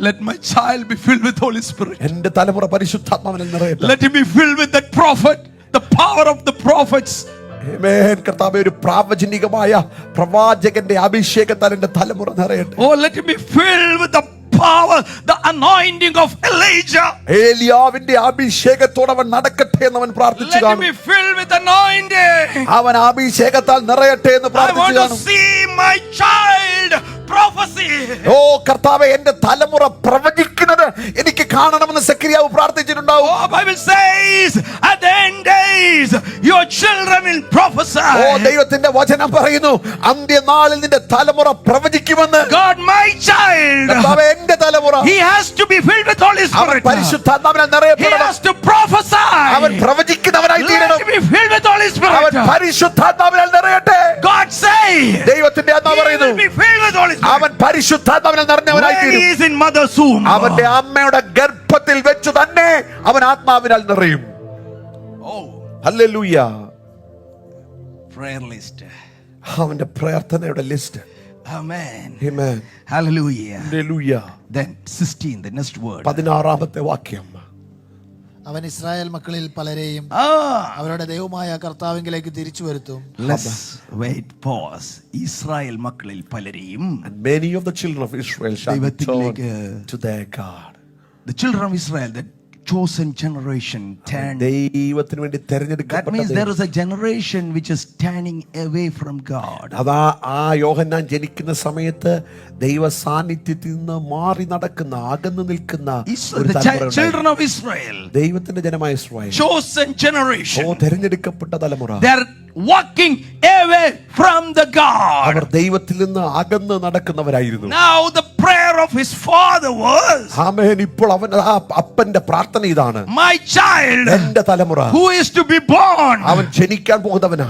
let my child be filled with Holy Spirit. എന്റെ തലമുറ പരിശുദ്ധാത്മാവിനാൽ നിറയട്ടെ. Let him be filled with that prophet, the power of the prophets. ആമേൻ. കർത്താവേ, ഒരു പ്രാവചനികമായ പ്രവാചകന്റെ അഭിഷേകത്താൽ എന്റെ തലമുറ നിറയട്ടെ. Oh, let him be filled with the power, the anointing of Elijah. ഏലിയാവിന്റെ അഭിഷേകത്തോടെ അവൻ നടക്കട്ടെ എന്ന് അവൻ പ്രാർത്ഥിച്ചു Let him be filled with anointing. അവൻ അഭിഷേകത്താൽ നിറയട്ടെ എന്ന് I want പ്രാർത്ഥിച്ചു to see my child prophecy. ഓ കർത്താവേ, എന്റെ തലമുറ പ്രവചിക്കുന്നത് എനിക്ക് കാണണമെന്ന് സക്രിയാവ് പ്രാർത്ഥിച്ചിട്ടുണ്ടാവും. Oh, Bible says at the end days your children will prophesy. ഓ ദൈവത്തിന്റെ വചനം പറയുന്നു അന്ത്യനാളിൽ നിന്റെ തലമുറ പ്രവചിക്കുമെന്ന്. God, my child, കർത്താവേ, എന്റെ തലമുറ he has to be filled with Holy അവൻ Spirit. പരിശുദ്ധാത്മാവിനാൽ He നിറയപ്പെടണം. has to prophesy. അവൻ പ്രവചിക്കുന്നവനായി തീരണം. Let him be filled with Holy അവൻ Spirit. പരിശുദ്ധാത്മാവിനാൽ നിറയട്ടെ. God say ദൈവത്തിന്റെ he ആത്മാവ് പറയുന്നു will be filled with Holy Spirit. അവൻ പരിശുദ്ധാത്മാവിനാൽ നിറഞ്ഞവനായി When he തീരും. is in mother's womb. അവന്റെ അമ്മയുടെ ഗർഭത്തിൽ വെച്ച് തന്നെ അവൻ ആത്മാവിനാൽ നിറയും. Oh, hallelujah. prayer list. അവന്റെ പ്രാർത്ഥനയുടെ list. Amen. Amen. Hallelujah. Hallelujah. Then 16, the next word. 16ാമത്തെ വാക്യം. അവൻ ഇസ്രായേൽ മക്കളിൽ പലരെയും അവരുടെ ദൈവമായ കർത്താവിലേക്ക് തിരിച്ചു വരുത്തും. Let's wait, pause. ഇസ്രായേൽ മക്കളിൽ പലരെയും, And many of the children of Israel shall return to their God. The children of Israel, the chosen generation, turned. ദൈവത്തിന് വേണ്ടി That തിരഞ്ഞെടുക്കപ്പെട്ട means there is a generation which is turning away from God. അതാ ആ യോഹന്നാൻ ജനിക്കുന്ന സമയത്ത് ദൈവ സാന്നിധ്യത്തിൽ നിന്ന് മാറി നടക്കുന്ന അകന്നു നിൽക്കുന്ന ഒരു The തലമുറ children of Israel, ദൈവത്തിന്റെ ജനമായ ഇസ്രായേൽ, chosen generation, തിരഞ്ഞെടുക്കപ്പെട്ട തലമുറ, they are walking away from the God. അവർ ദൈവത്തിൽ നിന്ന് അകന്ന് നടക്കുന്നവരായിരുന്നു. Now the prayer of his father was, ആമേൻ. ഇപ്പോൾ അവൻ ആ അപ്പന്റെ പ്രാർത്ഥന ഇതാണ്, my child എന്റെ തലമുറ who is to be born, അവൻ ജനിക്കാൻ പോകുന്നവനാ.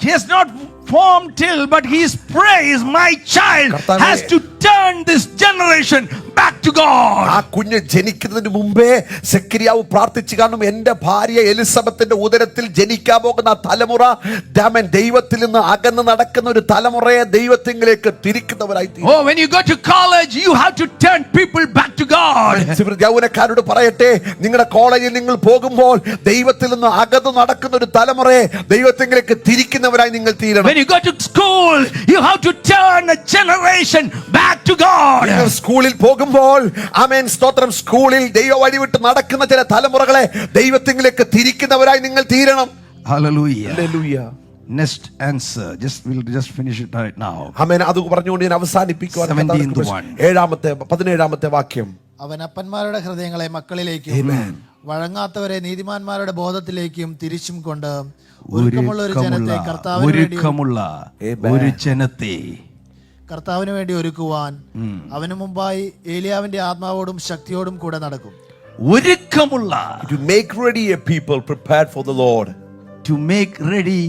he has not formed till, but his praise, my child has to turn this generation back to God. ആ കുഞ്ഞ് ജനിക്കുന്നതിന് മുമ്പേ സെക്കരിയാവ് പ്രാർത്ഥിച്ചു കാണും, എന്റെ ഭാര്യ എലിസബത്തിന്റെ ഉദരത്തിൽ ജനിക്കാൻ പോകുന്ന തലമുറ ദൈവത്തിൽ നിന്ന് അകന്ന് നടക്കുന്ന ഒരു തലമുറയെ ദൈവത്തിലേക്ക് തിരിക്കുന്നവരായി. Oh, when you go to college, you have to turn people back to God. യൗവനക്കാരോട് പറയട്ടെ, നിങ്ങളുടെ കോളേജിൽ നിങ്ങൾ പോകുമ്പോൾ ദൈവത്തിൽ നിന്ന് അകന്നു നടക്കുന്ന ഒരു തലമുറയെ ദൈവത്തിലേക്ക് തിരിക്കുന്നവരായി നിങ്ങൾ തീരണം. When you go to school, you have to turn a generation back to God. നിങ്ങൾ സ്കൂളിൽ പോകുമ്പോൾ ആമേൻ സ്തോത്രം, സ്കൂളിൽ ദൈവ വഴിവിട്ട് നടക്കുന്ന ചില തലമുറകളെ ദൈവത്തിലേക്ക് തിരിക്കുന്നവരായി നിങ്ങൾ തീരണം. Hallelujah. Hallelujah. Next answer. We'll just finish it right now. ആമേൻ. അത് പറഞ്ഞുകൊണ്ട് ഞാൻ അവസാനിപ്പിക്കുവാൻ 17ാമത്തെ വാക്യം. അവൻ അപ്പന്മാരുടെ ഹൃദയങ്ങളെ മക്കളിലേക്കും വഴങ്ങാത്തവരെ നീതിമാന്മാരുടെ ബോധത്തിലേക്കും തിരിച്ചും കൊണ്ട് ഒരുക്കമുള്ള ഒരു ജനത്തെ കർത്താവിന് വേണ്ടി ഒരുക്കുവാൻ അവന് മുമ്പായി ഏലിയാവിന്റെ ആത്മാവോടും ശക്തിയോടും കൂടെ നടക്കും. ഒരുക്കമുള്ള, to make ready a people prepared for the Lord. To make ready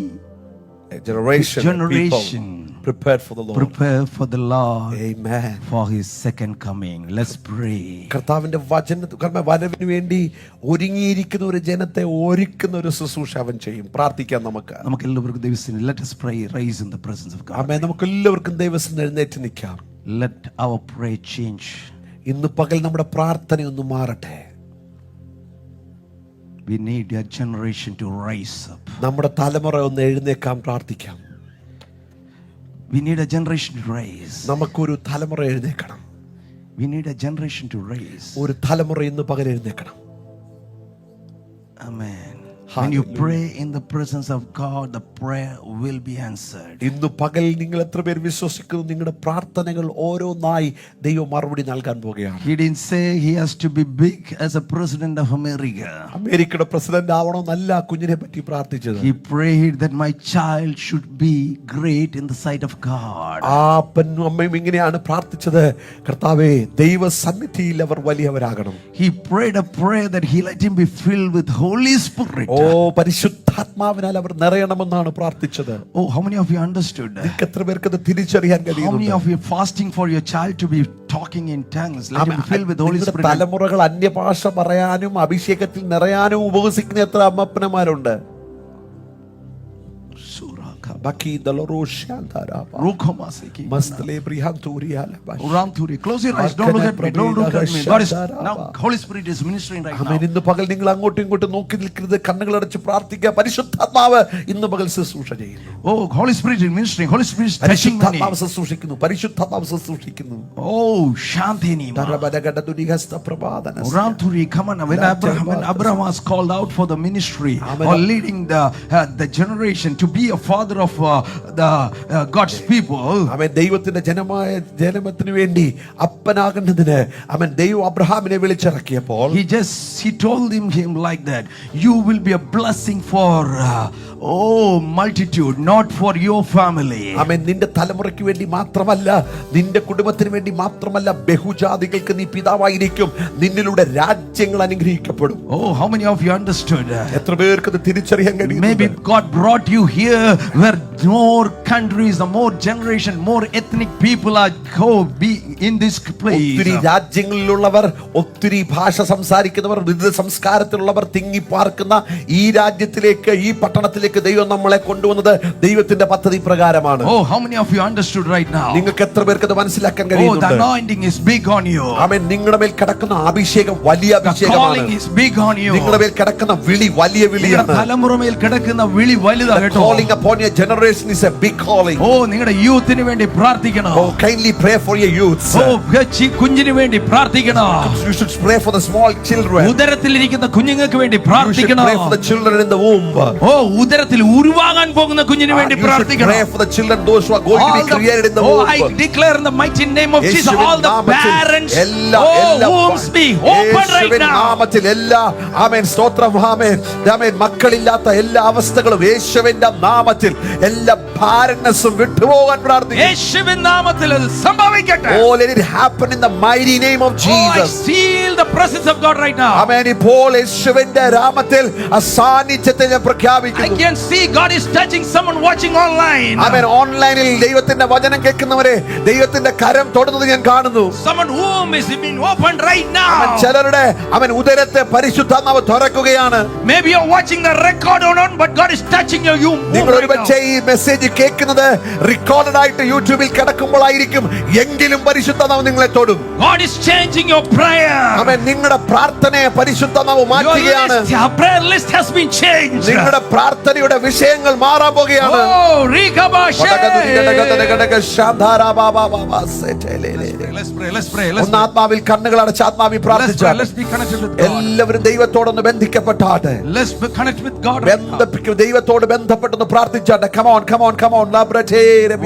a generation people prepared for the Lord. Prepare for the Lord. Amen. For his second coming. Let's pray. കർത്താവിന്റെ വരവിന് വേണ്ടി ഒരുങ്ങിയിരിക്കുന്ന ഒരു ജനത്തെ ഒരുക്കുന്ന ഒരു ശുശ്രൂഷ അവൻ ചെയ്യും. പ്രാർത്ഥിക്കാം നമുക്ക്. എല്ലാവർക്കും ദൈവത്തിന് let us pray, rise in the presence of God. ആമേൻ. നമുക്ക് എല്ലാവർക്കും ദൈവത്തിന് എഴുന്നേറ്റ് നിൽക്കാം. Let our prayer change. ഇന്ന് പകൽ നമ്മുടെ പ്രാർത്ഥന ഒന്ന് മാറട്ടെ. We need a generation to rise up. നമ്മുടെ തലമുറ ഒന്ന് എഴുന്നേക്കാൻ പ്രാർത്ഥിക്കാം. We need a generation to rise. നമുക്കൊരു തലമുറ എഴുന്നേക്കണം. We need a generation to rise. ഒരു തലമുറ ഇന്ന് പകൽ എഴുന്നേക്കണം. Amen. When you pray in the presence of God, the prayer will be answered. ഇന്ന് പകൽ നിങ്ങൾ എത്ര പേർ വിശ്വസിക്കുന്നു നിങ്ങളുടെ പ്രാർത്ഥനകൾ ഓരോന്നായി ദൈവം മറുപടി നൽകാൻ പോകുകയാണ്? He didn't say he has to be big as a president of America. അമേരിക്കയുടെ പ്രസിഡന്റ് ആവണമെന്നല്ല കുഞ്ഞിനെ പറ്റി പ്രാർത്ഥിച്ചത്. He prayed that my child should be great in the sight of God. ആ അപ്പനും അമ്മയും ഇങ്ങനെയാണ് പ്രാർത്ഥിച്ചത്, കർത്താവേ ദൈവ സന്നിധിയിൽ അവർ വലിയവരാകണം. He prayed a prayer that he let him be filled with Holy Spirit. പരിശുദ്ധാത്മാവിനാൽ അവർ നിറയണമെന്നാണ് പ്രാർത്ഥിച്ചത്. Oh, how many of you understood? എത്ര പേർക്ക് അത് തിരിച്ചറിയാൻ കഴിയും? How many of you fasting for your child to be talking in tongues? Let him be filled with Holy Spirit. തലമുറകൾ അന്യഭാഷ പറയാനും അഭിഷേകത്തിൽ നിറയാനും ഉപവസിക്കുന്ന എത്ര അമ്മപ്പനമാരുണ്ട്? Close your eyes. Don't look at me. Don't look at me. God is now. Holy Spirit is ministering right now. ഇന്ന് പകൽ നിങ്ങൾ അങ്ങോട്ടും ഇങ്ങോട്ടും നോക്കി നിൽക്കരുത്. കണ്ണുകൾ അടച്ച് പ്രാർത്ഥിക്കുക. പരിശുദ്ധാത്മാവ് ഇന്ന് പകൽ ശുശ്രൂഷ ചെയ്യുന്നു. Oh, Holy Spirit is ministering. Holy Spirit is touching me. പരിശുദ്ധാത്മാവ് ശുശ്രൂഷിക്കുന്നു. പരിശുദ്ധാത്മാവ് ശുശ്രൂഷിക്കുന്നു. Oh, Shantini. Come on. When Abraham was called out for the ministry or leading the generation to be a father of God's people. അവൻ ദൈവത്തിന്റെ ജനമത്തിന് വേണ്ടി അപ്പനാകുന്നതിന് അവൻ ദൈവം അബ്രഹാമിനെ വിളിച്ചിറക്കിയപ്പോൾ he told him like that, you will be a blessing for multitude, not for your family. അവൻ നിന്റെ തലമുറയ്ക്ക് വേണ്ടി മാത്രമല്ല, നിന്റെ കുടുംബത്തിന് വേണ്ടി മാത്രമല്ല, ബഹുജാതികൾക്ക് നീ പിതാവായിരിക്കും. നിന്നിലൂടെ രാജ്യങ്ങൾ അനുഗ്രഹിക്കപ്പെടും. Oh, how many of you understood? എത്ര പേർക്ക് ഇത് തിരിച്ചറിയാൻ കഴിയും? Maybe God brought you here where more countries, more generation, more ethnic people are be in this place. ഒത്തിരി രാജ്യങ്ങളിലുള്ളവർ, ഒത്തിരി ഭാഷ സംസാരിക്കുന്നവർ, വിവിധ സംസ്കാരത്തിലുള്ളവർ തിങ്ങി പാർക്കുന്ന ഈ രാജ്യത്തിലേക്ക്, ഈ പട്ടണത്തിലേക്ക് ദൈവം നമ്മളെ കൊണ്ടുവന്നത് ദൈവത്തിന്റെ പദ്ധതി പ്രകാരമാണ്. Oh, how many of you understood right now? നിങ്ങൾക്ക് എത്ര പേർക്ക് അത് മനസ്സിലാക്കാൻ കഴിയുന്നുണ്ട്? Oh, the anointing is big on you. ആമേൻ. നിങ്ങളുടെ മേൽ കിടക്കുന്ന അഭിഷേകം വലിയ അഭിഷേകമാണ്. The calling is big on you. നിങ്ങളുടെ മേൽ കിടക്കുന്ന വിളി വലിയ വിളിയാണ്. തലമുറ മേൽ കിടക്കുന്ന വിളി വലുതാണ് കേട്ടോ. Calling upon your generation is a big calling. Oh, നിങ്ങളുടെ യൂത്തിന് വേണ്ടി പ്രാർത്ഥിക്കണം. Oh, kindly pray for your youths. Oh, കുഞ്ഞിന് വേണ്ടി പ്രാർത്ഥിക്കണം. You should pray for the small children. ഉദരത്തിലിരിക്കുന്ന കുഞ്ഞുങ്ങൾക്ക് വേണ്ടി പ്രാർത്ഥിക്കണം. You should pray for the children in the womb. Oh, ഉദരത്തിൽ ഉരുവാകാൻ പോകുന്ന കുഞ്ഞിന് വേണ്ടി പ്രാർത്ഥിക്കണം. Pray for the children, those who are going to be created in the womb. Oh, I declare in the mighty name of Jesus, all the parents, wombs be open right now. നാമത്തിൽ എല്ലാ ആമേൻ സ്തോത്രം ആമേൻ ആമേൻ മക്കളില്ലാത്ത എല്ലാ അവസ്ഥകളും യേശുവിന്റെ നാമത്തിൽ എല്ലാ barrennessum വിട്ടുപോകാൻ പ്രാർത്ഥിക്കുന്നു. യേശുവിൻ നാമത്തിൽ അത് സംഭവിക്കട്ടെ. Oh, let it happen in the mighty name of Jesus. I feel the presence of God right now. ആമേൻ. ഇപ്പോൾ യേശുവിന്റെ നാമത്തിൽ അസാന്നിധ്യത്തെ ഞാൻ പ്രഖ്യാപിക്കുന്നു. I can see God is touching someone watching online. ആമേൻ. ഓൺലൈനിൽ ദൈവത്തിന്റെ വചനം കേൾക്കുന്നവരെ ദൈവത്തിന്റെ കരം തൊടുന്നത് ഞാൻ കാണുന്നു. Someone womb is being opened right now. ആമേൻ. ചിലരുടെ അവൻ ഉദരത്തെ പരിശുദ്ധാത്മാവ് തുറക്കുകയാണ്. Maybe you're watching the record or not, but God is touching your womb. നിങ്ങൾ ഒരുപക്ഷേ ഒരുപക്ഷെ ഈ മെസ്സേജ് കേൾക്കുന്നത് റെക്കോർഡഡ് ആയിട്ട് യൂട്യൂബിൽ കിടക്കുമ്പോഴായിരിക്കും. എങ്കിലും പരിശുദ്ധാത്മാവ് നിങ്ങളെ തൊടും. God is changing your prayer. ആമേൻ. നിങ്ങളുടെ പ്രാർത്ഥനയെ പരിശുദ്ധാത്മാവ് മാറ്റുകയാണ്. Your prayer list has been changed. നിങ്ങളുടെ പ്രാർത്ഥനയുടെ വിഷയങ്ങൾ മാറാൻ പോകുകയാണ്. Oh, Rikabashe. Let's pray. ആത്മാവിൽ കണ്ണുകൾ അടച്ച് ആത്മാവിൽ പ്രാർത്ഥിച്ചാൽ Let's be connected with God. എല്ലാവരും ദൈവത്തോടൊന്ന് ബന്ധിക്കപ്പെട്ടാട്ടെ. Let's be connected with God. ദൈവത്തോട് ബന്ധപ്പെട്ടൊന്ന് പ്രാർത്ഥിച്ചാട്ടെ. Come on.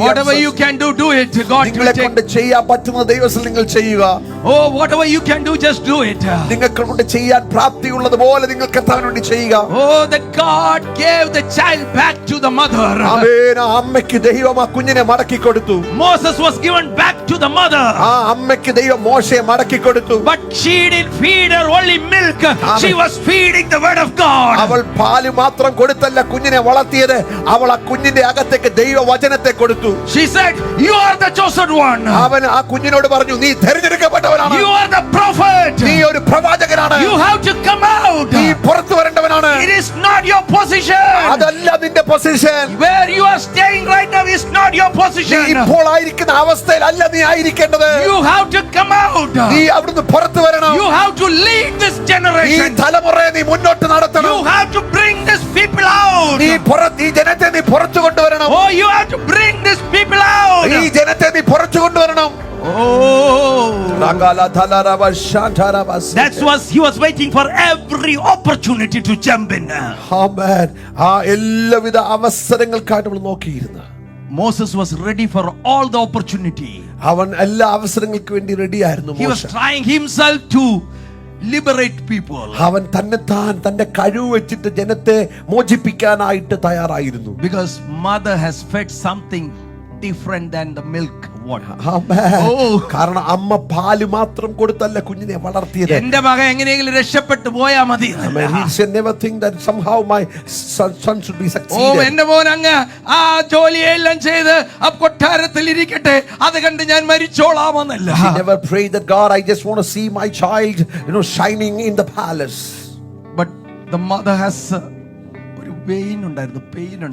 Whatever you can do it. God will നിങ്ങളെ take. കൊണ്ട് ചെയ്യാൻ പറ്റുന്ന ദൈവത്തിൽ നിങ്ങൾ ചെയ്യുക. Oh, whatever you can do, just do it. നിങ്ങൾക്ക് കൊണ്ട് ചെയ്യാൻ പ്രാപ്തിയുള്ളത് പോലെ നിങ്ങൾ കർത്താവിന് വേണ്ടി ചെയ്യുക. Oh, that God gave the child back to the mother. ആമേൻ. ആ അമ്മയ്ക്ക് ദൈവം ആ കുഞ്ഞിനെ മടക്കി കൊടുത്തു. Moses was given back to the mother. ആ അമ്മയ്ക്ക് ദൈവം മോശയെ മടക്കി കൊടുത്തു. But she didn't feed her only milk. She was feeding the word of God. അവൾ പാല് മാത്രം കൊടുത്തല്ല കുഞ്ഞിനെ വളർത്തിയത്. അവൾ ആ കുഞ്ഞിന്റെ അകത്തേക്ക് ദൈവവചനത്തെ കൊടുത്തു. She said, you are the chosen one. അവൻ ആ കുഞ്ഞിനോട് പറഞ്ഞു, നീ തിരഞ്ഞെടുക്കപ്പെട്ടവനാണ്. You are the prophet. നീ ഒരു പ്രവാചകനാണ്. You have to come out. നീ പുറത്തു വരേണ്ടവനാണ്. It is not your position. അതല്ല നിന്റെ position. Where you are staying right now is not your നീ position. ഇപ്പോൾ ആയിരിക്കുന്ന അവസ്ഥയിലല്ല നീ ആയിരിക്കേണ്ടത്. You have to come out. നീ അവിടുന്ന് പുറത്തു വരണം. You have to lead this ഈ generation. തലമുറയെ നീ മുന്നോട്ട് നടത്തണം. You have to bring these people out. നീ ഈ ജനത്തെ നീ പുറത്തു കൊണ്ടുവരണം. Oh, you have to bring these people out. ഈ ജനത്തെ നീ പുറത്തു കൊണ്ടുവരണം. Oh, that's what he was waiting for, every opportunity to jump in. ആമേൻ. ആ എല്ലാവിധ അവസരങ്ങൾക്കായിട്ട് നമ്മൾ നോക്കിയിരുന്നു. Moses was ready for all the opportunity. അവൻ എല്ലാ അവസരങ്ങൾക്ക് വേണ്ടി റെഡിയായിരുന്നു. He was trying himself to liberate people. അവൻ തന്റെ കഴിവ് വെച്ചിട്ട് ജനത്തെ മോചിപ്പിക്കാനായിട്ട് തയ്യാറായിരുന്നു. Because mother has fed something different than the milk water. കാരണം അമ്മ പാല് മാത്രം കൊടുത്തല്ല കുഞ്ഞിനെ വളർത്തിയത്. എന്റെ മകൻ എങ്ങനെയെങ്കിലും രക്ഷപ്പെട്ടു പോയാ മതി. He said never think that somehow my son should be succeeded. ഓ, എന്റെ മോൻ അങ്ങ് ആ ജോലിയെല്ലാം ചെയ്ത് ആ കൊട്ടാരത്തിൽ ഇരിക്കട്ടെ, അത് കണ്ട് ഞാൻ മരിച്ചോളാമെന്നല്ല. He never prayed that God, I just want to see my child, shining in the palace. But the mother has ഒരു പെയിൻ ഉണ്ടായിരുന്നു.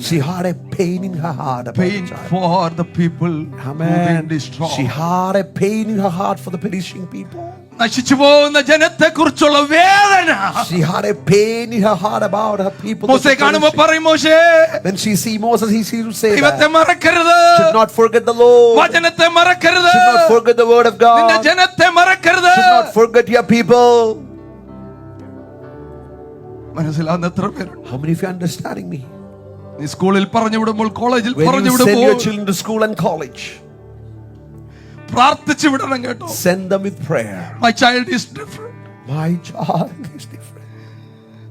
She had a pain in her heart. Pain for the people who been destroyed. She had a pain in her heart for the perishing people. നശിച്ചു പോകുന്ന ജനത്തെ കുറിച്ചുള്ള വേദന. She had a pain in her heart about her people. മോശെ കാണുമ്പോൾ പറയും, മോശേ, when she see Moses, he seems to say ദൈവത്തെ മറക്കരുത്. should not forget the Lord. വചനത്തെ മറക്കരുത്. Should not forget the word of God. നിന്റെ ജനത്തെ മറക്കരുത്. Should not forget your people. മനസ്സിലാവുന്ന എത്ര പേരുണ്ട്? How many of you are understanding me? നീ സ്കൂളിൽ പറഞ്ഞു വിടുമ്പോൾ, കോളേജിൽ പറഞ്ഞു When you send വിടുമ്പോൾ your children to school and college, പ്രാർത്ഥിച്ചു വിടണം കേട്ടോ. send them with prayer. My child is different. My child is different.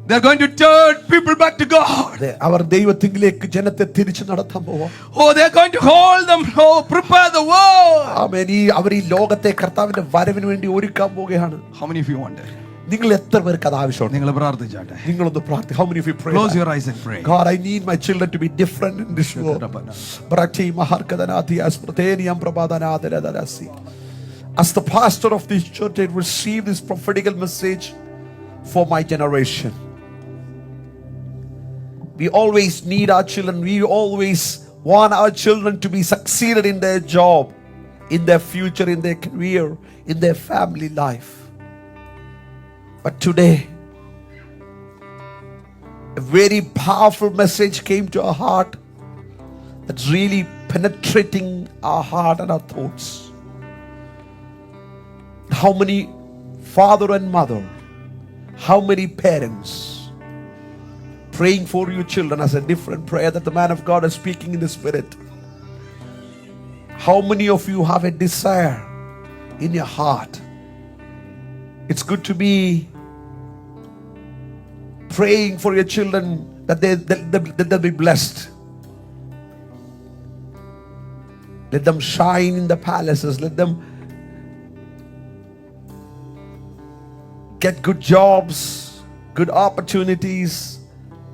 They are going to turn people back to God. അവർ ദൈവത്തിലേക്ക് ജനത്തെ തിരിച്ചു നടത്താൻ പോവാ. Oh, they are going to hold them. Oh, prepare the world. ആമേൻ. അവർ ഈ ലോകത്തെ കർത്താവിന്റെ വരവിന് വേണ്ടി ഒരുക്കാൻ പോവുകയാണ്. How many of you want it? നിങ്ങൾ എത്ര പേർക്ക് അത് ആവശ്യമുണ്ട്? നിങ്ങൾ പ്രാർത്ഥിച്ചാട്ടെ. നിങ്ങളൊന്ന് പ്രാർത്ഥിക്കുക. How many of you pray? Close your eyes and pray. God, I need my children to be different in this world. As the pastor of this church, I receive this prophetical message for my generation. We always need our children. We always want our children to be succeeded in their job, in their future, in their career, in their family life. But today, a very powerful message came to our heart that's really penetrating our heart and our thoughts. How many father and mother, how many parents praying for your children as a different prayer that the man of God is speaking in the spirit? How many of you have a desire in your heart? It's good to be praying for your children that they'll be blessed. Let them shine in the palaces. Let them get good jobs, good opportunities,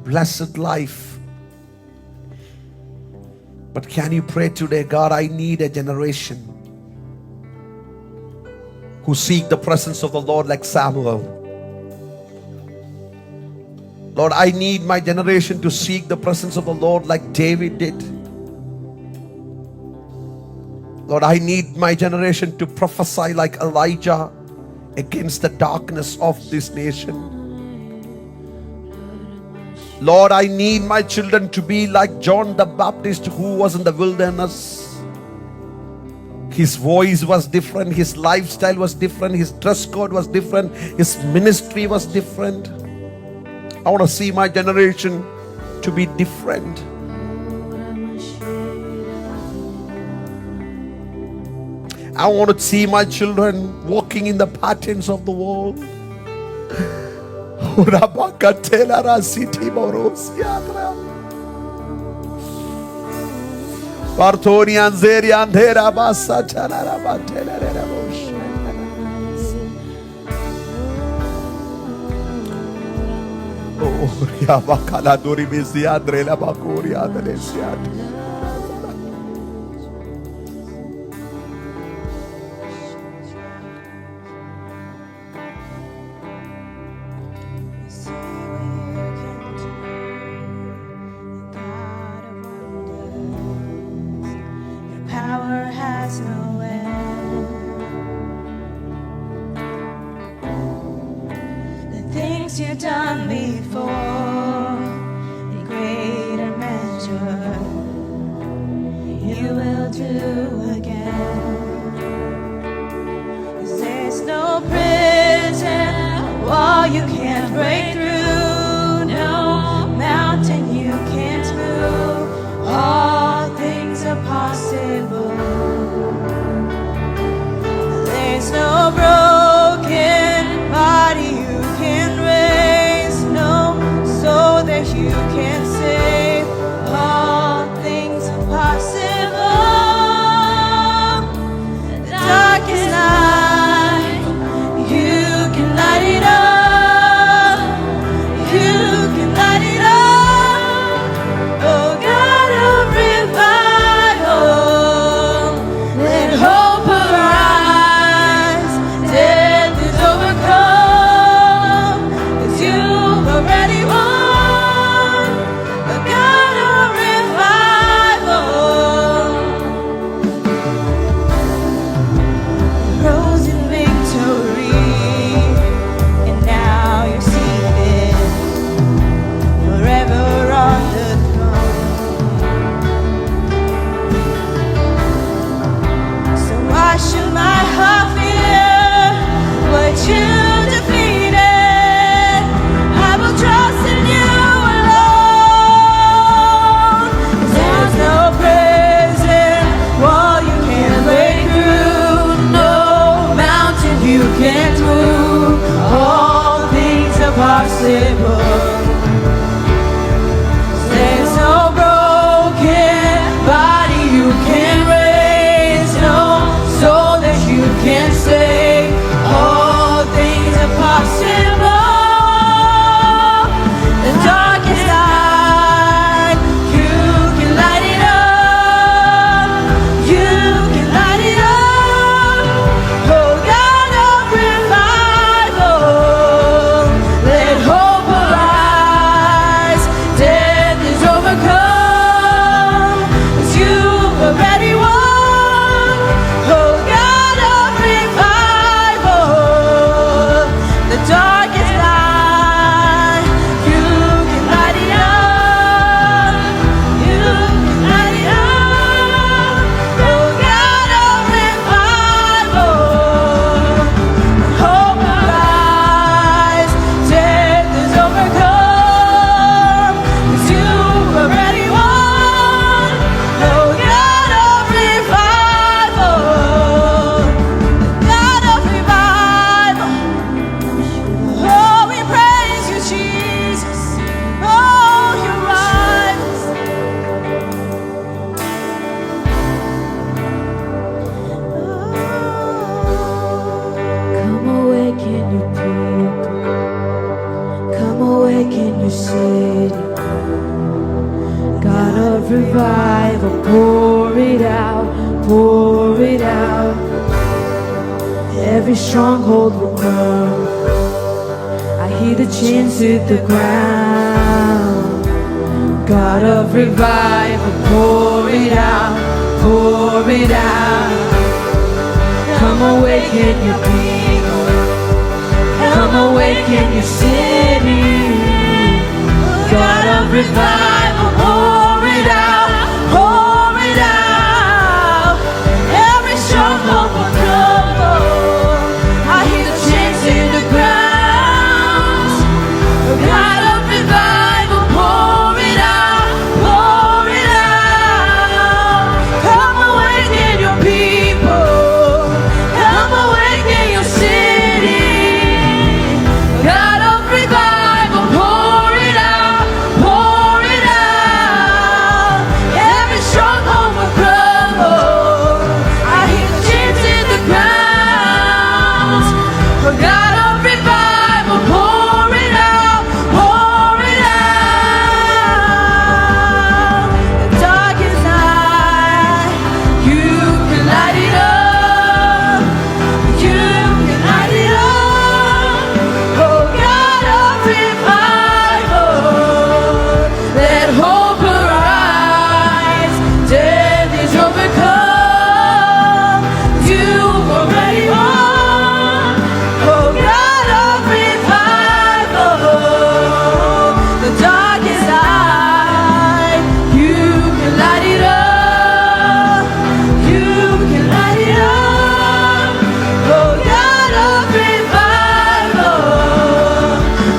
blessed life. But can you pray today, God, I need a generation who seek the presence of the Lord like Samuel. Lord, I need my generation to seek the presence of the Lord like David did. Lord, I need my generation to prophesy like Elijah against the darkness of this nation. Lord, I need my children to be like John the Baptist, who was in the wilderness. His voice was different, his lifestyle was different, his dress code was different, his ministry was different. I want to see my generation to be different. I want to see my children walking in the patterns of the world. Power has no end. The things you've done before, in greater measure, you will do again. 'Cause there's no prison wall you can't break through, no mountain you can't move. All things are possible. There's no broken body you can raise, no soul that you can save. All things are possible. The darkest night, you can light it up. You can light it up. Oh God of revival, let hope arise. Death is overcome, 'cause you've already won. The God of revival rose in victory, and now you're seated forever on the throne. So why should my heart fear what you defeated? I will trust in you alone. 'Cause there's no prison wall you can't break through, no mountain you can't move. All things are possible. There's no broken body you can raise, no soul that you can save. All things are possible. The darkest night, you can light it up. You can light it up. Oh God of revival, let hope arise. Death is overcome, 'cause you've already won. Oh God of revival, the darkest night, you can light it up. You can light it up. Oh God of revival, hope arise. Death is overcome, 'cause you've already won. Oh God of revival, God of revival. Oh, we praise you, Jesus. Oh, you're right. Come awaken your people. Come awaken your city. God of revival, pour it out, pour it out. Every stronghold will come. I hear the chains hit the ground. out. God of revival, pour it out, pour it out. Come awaken your people, come awaken your city. God of revival, pour it out, pour it out. Every stronghold will crumble. I hear the chains in the ground. God of revival, pour it out, pour it out. Come awaken your people, come awaken your city. God of revival, pour it out, pour it out. Every stronghold will crumble. I hear the chains in the ground. God of revival, pour it out, pour it out. The darkest night, you can light it up. You can light it up. Oh God of revival, let hope arise. Death is overcome. You already won. Oh God of revival, the darkest night, you can light it up. You can light it up. Oh God of revival,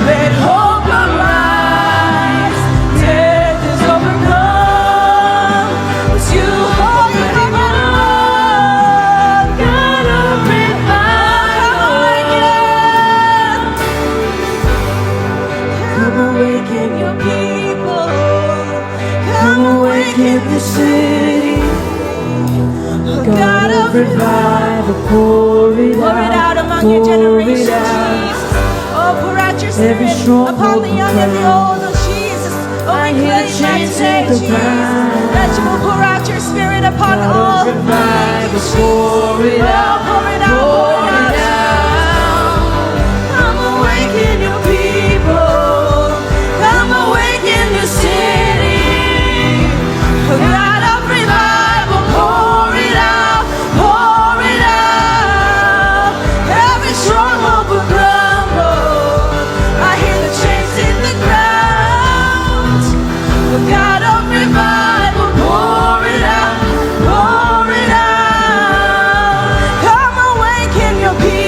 let hope arise. Death is overcome. It's you already won. God of revival, come awaken your people, come awaken the city. God of revival, pour it out among your generation, Jesus. Oh, pour out your Every spirit stronghold upon the young and the will old, oh Jesus. Oh, I we hear claim that chains today, hit the Jesus. ground. That you will pour out your spirit upon God of all. revival, pour it Oh, out, pour it out, pour it out. Come awaken your people, come awaken your city. God of revival, pour it out, pour it out. Every stronghold will crumble. I hear the chains in the ground. God of revival, pour it out, pour it out. Come awaken your people.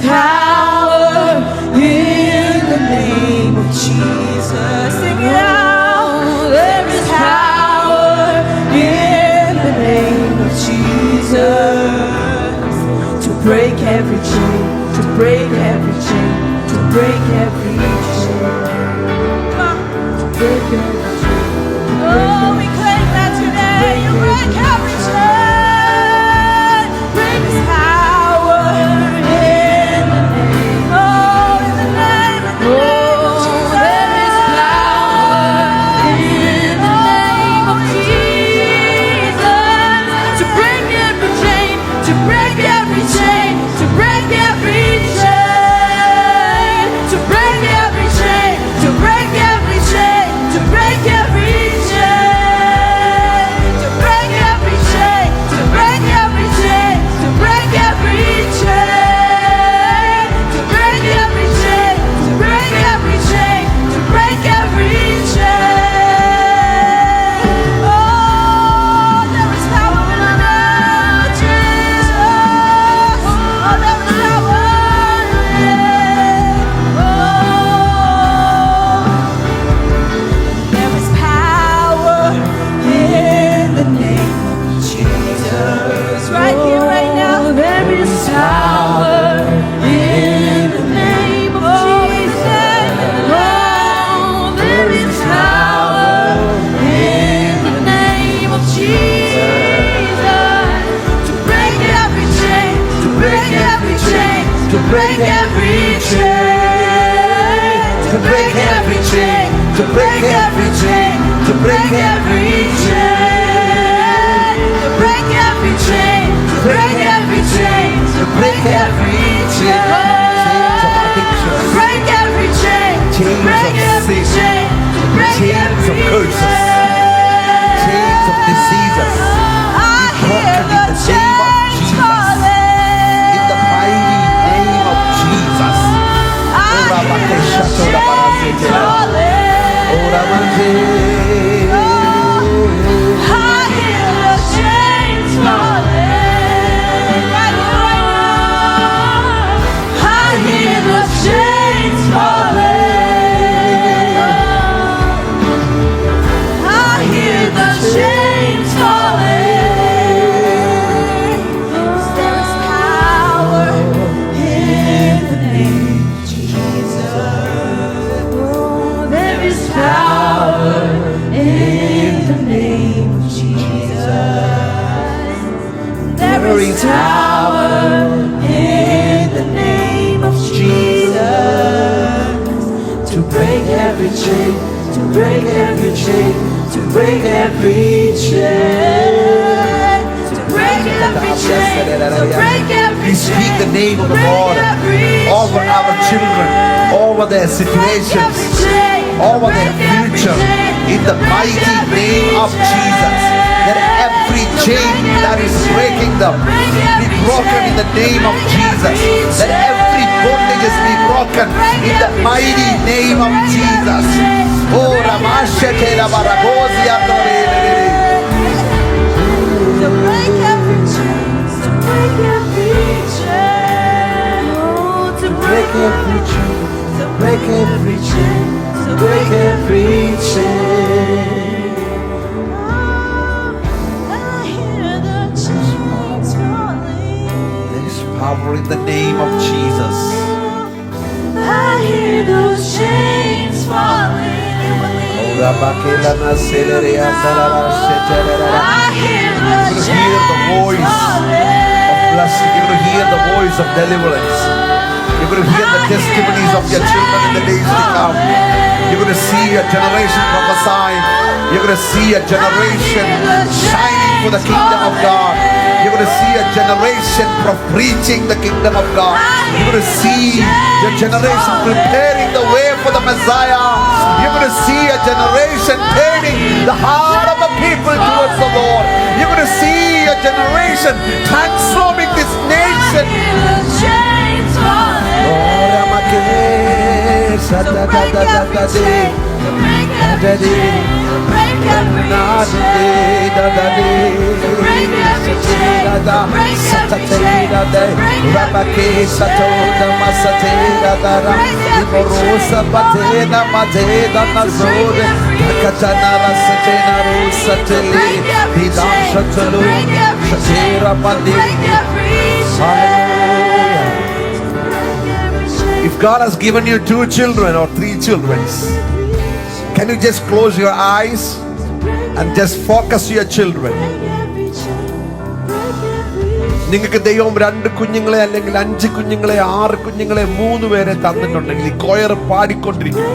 power in the name of Jesus. Sing it out. There is power in the name of Jesus to break every chain, to break every chain, to break every chain, to break every chain. Oh, we claim that today. You break every chain. Break His power in the name. Oh, in the name of Jesus. There is power in the name of Jesus to break every chain, to break every chain, to break every chain, to break every chain, to break every chain, to break every chain, to break every chain, to break every chain, to break every chain, to break every chain, to break every chain, to break every chain. Oh, there is power in the name of Jesus. Oh, there is power in it. Oh, there is power in the name of Jesus. Right here, right now. There is power in the name of Jesus. Oh, there is power in the name of Jesus to break every chain, to break every chain, to break every chain, to break every chain, to break every chain, to break every chain, to break every chain, to break every chain, to break every chain, break every chain, to break every chain, to break Chains of every curses, chains of diseases, I hear the chains falling. in the mighty name of Jesus. I hear the chains falling. Ora mande. I hear the chains falling. Right here, right now. I hear the chains falling. I hear the chains falling. There is power in the name of Jesus. Oh, there is power in the name of Jesus. There is power in the name of Jesus to break every chain, to break every chain, to break every chain, to break every chain, to break every We speak the chain, name of the break Lord every over our children, over their situations, over their future, in the mighty name of Jesus. Let every chain that is breaking them be broken in the name of Jesus. Let every bondages be broken in the mighty name of Jesus. Oh, Ramashete Rabaragosi Andorele. To break every chain, to break every chain, oh, to break every chain, to break every chain, to break every chain. I hear the chains falling. There is power in the name of Jesus. I hear those chains falling. Oh, Rabakela Naselere Andarabashete. I hear the You're going to hear the voice of blessing. You're going to hear the voice of deliverance. You're going to hear the testimonies of your children in the days to come. You're going to see a generation prophesying. You're going to see a generation shining for the kingdom of God. You're going to see a generation preaching the kingdom of God. You're going to see your generation preparing the way for the Messiah. You're going to see a generation turning the heart of the people towards the Lord. You're going to see a generation transforming this nation. chains falling. Oh, Ramakele, So break every chain, break every chain, break every chain. So break every chain, break every chain, break every If God has given you 2 children or 3 children, can you just close your eyes and just focus your children? നിങ്ങൾക്ക് ദൈവം 2 കുഞ്ഞുങ്ങളെ അല്ലെങ്കിൽ 5 കുഞ്ഞുങ്ങളെ 6 കുഞ്ഞുങ്ങളെ 3 പേരെ തന്നിട്ടുണ്ടെങ്കിൽ ഈ coir പാടിക്കൊണ്ടിരിക്കും.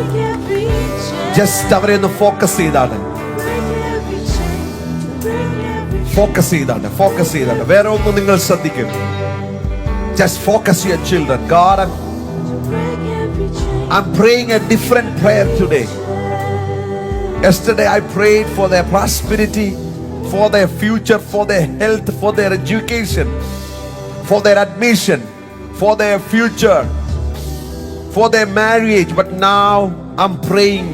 Just അവരെ ഒന്ന് ഫോക്കസ് ചെയ്താണ്, ഫോക്കസ് ചെയ്താണ്. വേറെ ഒന്നും നിങ്ങൾ ശ്രദ്ധിക്കും. Just focus your children. God, I'm praying a different prayer today. Yesterday I prayed for their prosperity, for their future, for their health, for their education, for their admission, for their future, for their marriage. But now I'm praying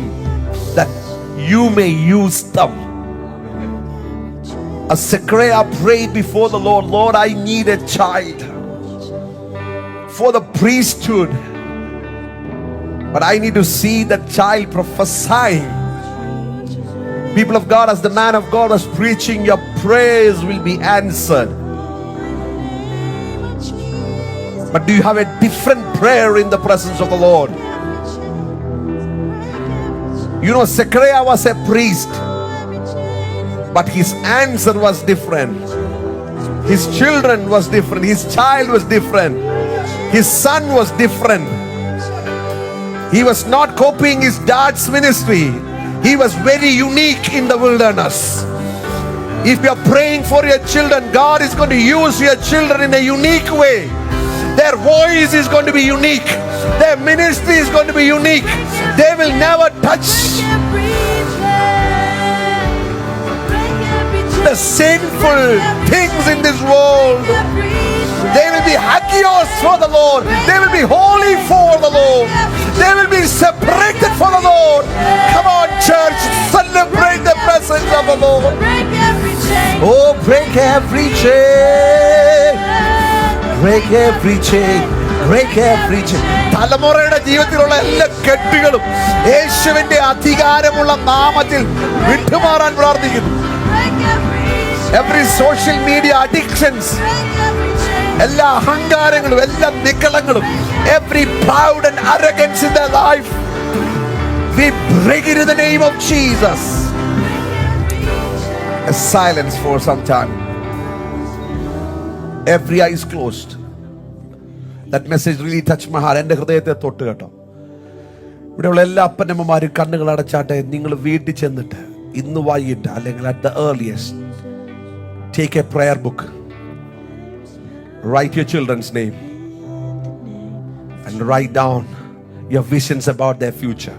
that you may use them. As Zechariah prayed before the Lord, Lord, I need a child for the priesthood, but I need to see that child prophesying. People of God, as the man of God was preaching, your prayers will be answered. But do you have a different prayer in the presence of the Lord? You know, Zechariah was a priest, but his answer was different. His children was different. His child was different. His son was different. He was not copying his dad's ministry. He was very unique in the wilderness. If you are praying for your children, God is going to use your children in a unique way. Their voice is going to be unique. Their ministry is going to be unique. They will never touch the sinful things in this world. They will be hagios for the Lord. They will be holy for the Lord. They will be separated for the Lord. Come on, church, celebrate the presence of the Lord. Oh, break every chain. Break every chain. Break every chain. തലമുറയുടെ ജീവിതത്തിലുള്ള എല്ലാ കെട്ടുകളും യേശുവിന്റെ അധികാരമുള്ള നാമത്തിൽ വിട്ടുമാറാൻ പ്രാർത്ഥിക്കുന്നു. Every social media addictions, എല്ലാ അഹങ്കാരങ്ങളും എല്ലാ നിഗളങ്ങളും, every proud and arrogance in their life, we break it in the name of Jesus. A silence for some time. Every eye is closed. That message really touched my heart. എൻ്റെ ഹൃദയത്തെ തൊട്ട് കേട്ടോ. ഇവിടെയുള്ള എല്ലാ അപ്പനമ്മമാരും കണ്ണുകൾ അടച്ചാട്ടെ. നിങ്ങൾ വീട്ടിൽ ചെന്നിട്ട് ഇന്ന് വൈകിട്ട് അല്ലെങ്കിൽ at the earliest, take a prayer book, write your children's name and write down your visions about their future.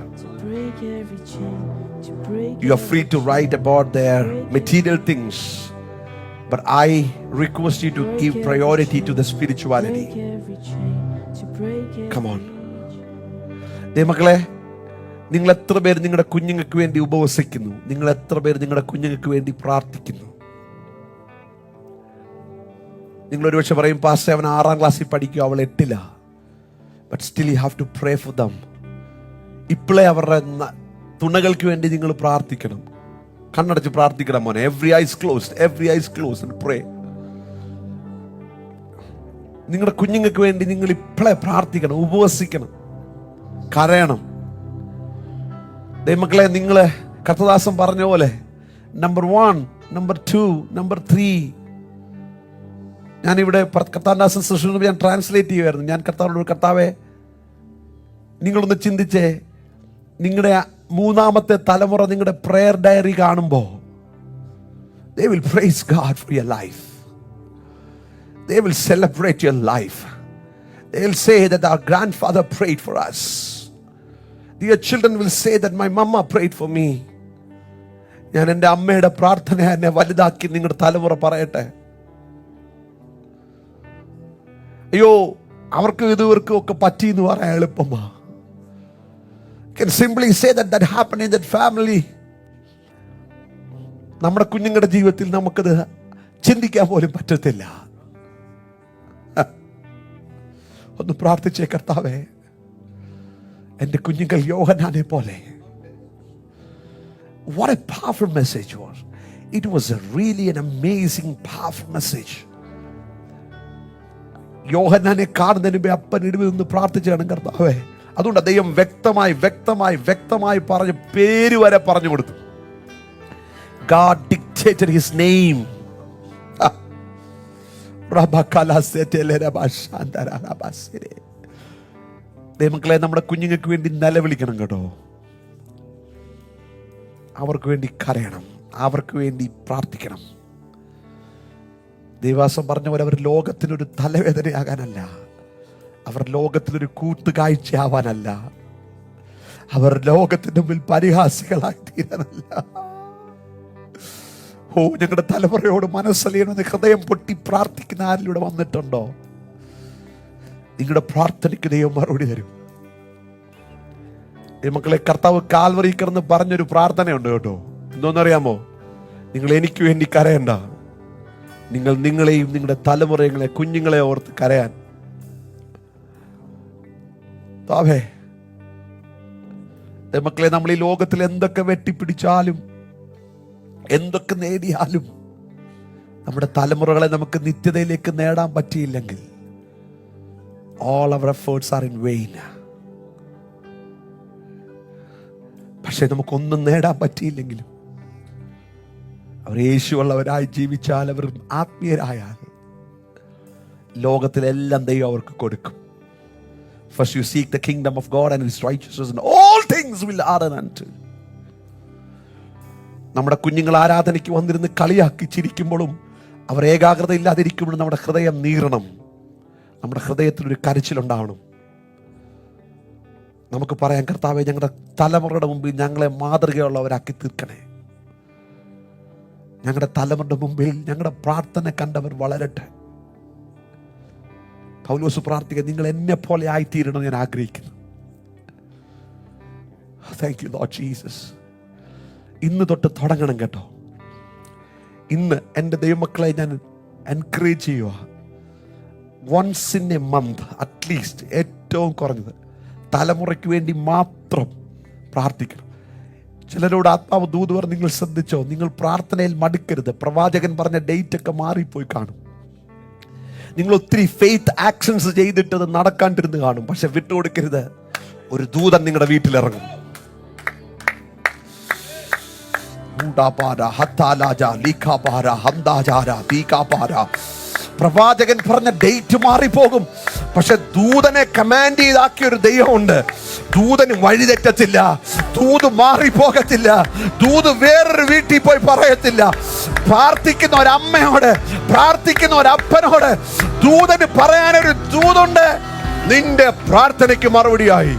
You are free to write about their material things, but I request you to give priority to the spirituality. Come on. മക്കളെ, നിങ്ങൾ എത്ര പേര് നിങ്ങളുടെ കുഞ്ഞുങ്ങൾക്ക് വേണ്ടി ഉപവസിക്കുന്നു? നിങ്ങൾ എത്ര പേര് നിങ്ങളുടെ കുഞ്ഞുങ്ങൾക്ക് വേണ്ടി പ്രാർത്ഥിക്കുന്നു? നിങ്ങൾ ഒരുപക്ഷെ പറയും, പാസ്റ്റർ അവൻ 6ാം ക്ലാസ്സിൽ പഠിക്കുക, അവൾ 8ലാ. But still you have to pray for them. ഇപ്പോഴേ അവരുടെ തുണകൾക്ക് വേണ്ടി നിങ്ങൾ പ്രാർത്ഥിക്കണം. കണ്ണടച്ച് പ്രാർത്ഥിക്കണം മോനെ. Every eye is closed. Every eye is closed and pray. നിങ്ങളുടെ കുഞ്ഞുങ്ങൾക്ക് വേണ്ടി നിങ്ങൾ ഇപ്പോഴേ പ്രാർത്ഥിക്കണം, ഉപവസിക്കണം, കരയണം. ദൈവമക്കളെ, നിങ്ങൾ കർത്തദാസൻ പറഞ്ഞ പോലെ നമ്പർ 1, നമ്പർ 2, നമ്പർ 3. ഞാനിവിടെ കർത്താദാസൻ സൃഷ്ടി ഞാൻ ട്രാൻസ്ലേറ്റ് ചെയ്യുമായിരുന്നു. ഞാൻ കർത്താവിനോട്, കർത്താവേ, നിങ്ങളൊന്ന് ചിന്തിച്ചേ, നിങ്ങളുടെ 3ാമത്തെ തലമുറ നിങ്ങളുടെ പ്രയർ ഡയറി കാണുമ്പോൾ they will praise God for your life. They will celebrate your life. They will say that our grandfather prayed for us. Your children will say that my mama prayed for me. ഞാൻ എൻ്റെ അമ്മയുടെ പ്രാർത്ഥന എന്നെ വലുതാക്കി നിങ്ങളുടെ തലമുറ പറയട്ടെ. അയ്യോ, അവർക്ക് ഇതുവർക്കും ഒക്കെ പറ്റി എന്ന് പറയാൻ എളുപ്പമാ. Can simply say that happened in that family. നമ്മുടെ കുഞ്ഞുങ്ങളുടെ ജീവിതത്തിൽ നമുക്കത് ചിന്തിക്കാൻ പോലും പറ്റത്തില്ല. ഒന്ന് പ്രാർത്ഥിച്ചേ, കർത്താവേ എൻ്റെ കുഞ്ഞുങ്ങൾ യോഹന്നാനെ പോലെ. What a powerful message was. It was really an amazing powerful message. യോഹന്നാനെ കാണുന്നതിന് മുമ്പേ അപ്പൻ ഇടിവിൽ നിന്ന് പ്രാർത്ഥിച്ചാണ് കർത്താവേ. അതുകൊണ്ട് ദൈവം വ്യക്തമായി പറഞ്ഞ് പേര് വരെ പറഞ്ഞു കൊടുത്തു. God dictated his name. ദൈവമക്കളെ, നമ്മുടെ കുഞ്ഞുങ്ങൾക്ക് വേണ്ടി നിലവിളിക്കണം കേട്ടോ. അവർക്ക് വേണ്ടി കരയണം, അവർക്ക് വേണ്ടി പ്രാർത്ഥിക്കണം. ദൈവാസം പറഞ്ഞ പോലെ അവർ ലോകത്തിനൊരു തലവേദനയാകാനല്ല, അവർ ലോകത്തിലൊരു കൂട്ടുകാഴ്ചയാവാനല്ല, അവർ ലോകത്തിന്റെ മുമ്പിൽ പരിഹാസികളായി തീരാനല്ല. ഞങ്ങളുടെ തലമുറയോട് മനസ്സലിയണമെന്ന് ഹൃദയം പൊട്ടി പ്രാർത്ഥിക്കുന്ന ആരിലൂടെ വന്നിട്ടുണ്ടോ? നിങ്ങളുടെ പ്രാർത്ഥനയ്ക്ക് ദൈവം മറുപടി തരും. മക്കളെ, കർത്താവ് കാൽവറി കിടന്ന് പറഞ്ഞൊരു പ്രാർത്ഥനയുണ്ട് കേട്ടോ. എന്തോന്നറിയാമോ? നിങ്ങൾ എനിക്ക് വേണ്ടി കരയണ്ട, നിങ്ങൾ നിങ്ങളെയും നിങ്ങളുടെ തലമുറകളെ കുഞ്ഞുങ്ങളെ ഓർത്ത് കരയാൻ. മക്കളെ, നമ്മൾ ഈ ലോകത്തിൽ എന്തൊക്കെ വെട്ടിപ്പിടിച്ചാലും എന്തൊക്കെ നേടിയാലും നമ്മുടെ തലമുറകളെ നമുക്ക് നിത്യതയിലേക്ക് നേടാൻ പറ്റിയില്ലെങ്കിൽ all our efforts are in vain. പക്ഷെ നമുക്കൊന്നും നേടാൻ പറ്റിയില്ലെങ്കിലും അവർ യേശുവുള്ളവരായി ജീവിച്ചാൽ, അവർ ആത്മീയരായാൽ ലോകത്തിലെല്ലാം ദൈവം അവർക്ക് കൊടുക്കും. First you seek the kingdom of God and his righteousness, and all things will be added unto. നമ്മുടെ കുഞ്ഞുങ്ങൾ ആരാധനയ്ക്ക് വന്നിരുന്ന് കളിയാക്കി ചിരിക്കുമ്പോഴും അവർ ഏകാഗ്രത ഇല്ലാതിരിക്കുമ്പോഴും നമ്മുടെ ഹൃദയം നീറണം, നമ്മുടെ ഹൃദയത്തിലൊരു കരച്ചിലുണ്ടാവണം. നമുക്ക് പറയാം, കർത്താവേ, ഞങ്ങളുടെ തലമുറയുടെ മുമ്പിൽ ഞങ്ങളെ മാതൃകയുള്ളവരാക്കി തീർക്കണേ. ഞങ്ങളുടെ തലമുറയുടെ മുമ്പിൽ ഞങ്ങളുടെ പ്രാർത്ഥന കണ്ടവർ വളരട്ടെ. പൗലോസ് പ്രാർത്ഥിക്കുക, നിങ്ങൾ എന്നെ പോലെ ആയിത്തീരണം ഞാൻ ആഗ്രഹിക്കുന്നു. Thank you Lord Jesus. ഇന്ന് തൊട്ട് തുടങ്ങണം കേട്ടോ. ഇന്ന് എൻ്റെ ദൈവമക്കളെ ഞാൻ എൻകറേജ് ചെയ്യുക, once in a month at least, ഏറ്റവും കുറഞ്ഞത് തലമുറയ്ക്ക് വേണ്ടി മാത്രം പ്രാർത്ഥിക്കണം. ചിലരോട് ആത്മാവ് ദൂത് പറഞ്ഞ് നിങ്ങൾ ശ്രദ്ധിച്ചോ, നിങ്ങൾ പ്രാർത്ഥനയിൽ മടുക്കരുത്. പ്രവാചകൻ പറഞ്ഞ ഡേറ്റ് ഒക്കെ മാറിപ്പോയി കാണും. നിങ്ങൾ ഒത്തിരി ഫെയ്ത്ത് ആക്ഷൻസ് ചെയ്തിട്ടത് നടക്കാണ്ടിരുന്ന് കാണും. പക്ഷെ വിട്ടുകൊടുക്കരുത്, ഒരു ദൂതൻ നിങ്ങളുടെ വീട്ടിലിറങ്ങും. പ്രവാചകൻ പറഞ്ഞ ഡേറ്റ് മാറിപ്പോകും, പക്ഷെ ദൂതനെ കമാൻഡ് ചെയ്താക്കിയ ഒരു ദൈവമുണ്ട്. ദൂതന് വഴിതെറ്റത്തില്ല, ദൂത് മാറിപ്പോകത്തില്ല, ദൂത് വേറൊരു വീട്ടിൽ പോയി പറയത്തില്ല. പ്രാർത്ഥിക്കുന്ന ഒരമ്മയോട്, പ്രാർത്ഥിക്കുന്ന ഒരപ്പനോട് ദൂതന് പറയാനൊരു ദൂതുണ്ട്. നിന്റെ പ്രാർത്ഥനയ്ക്ക് മറുപടിയായി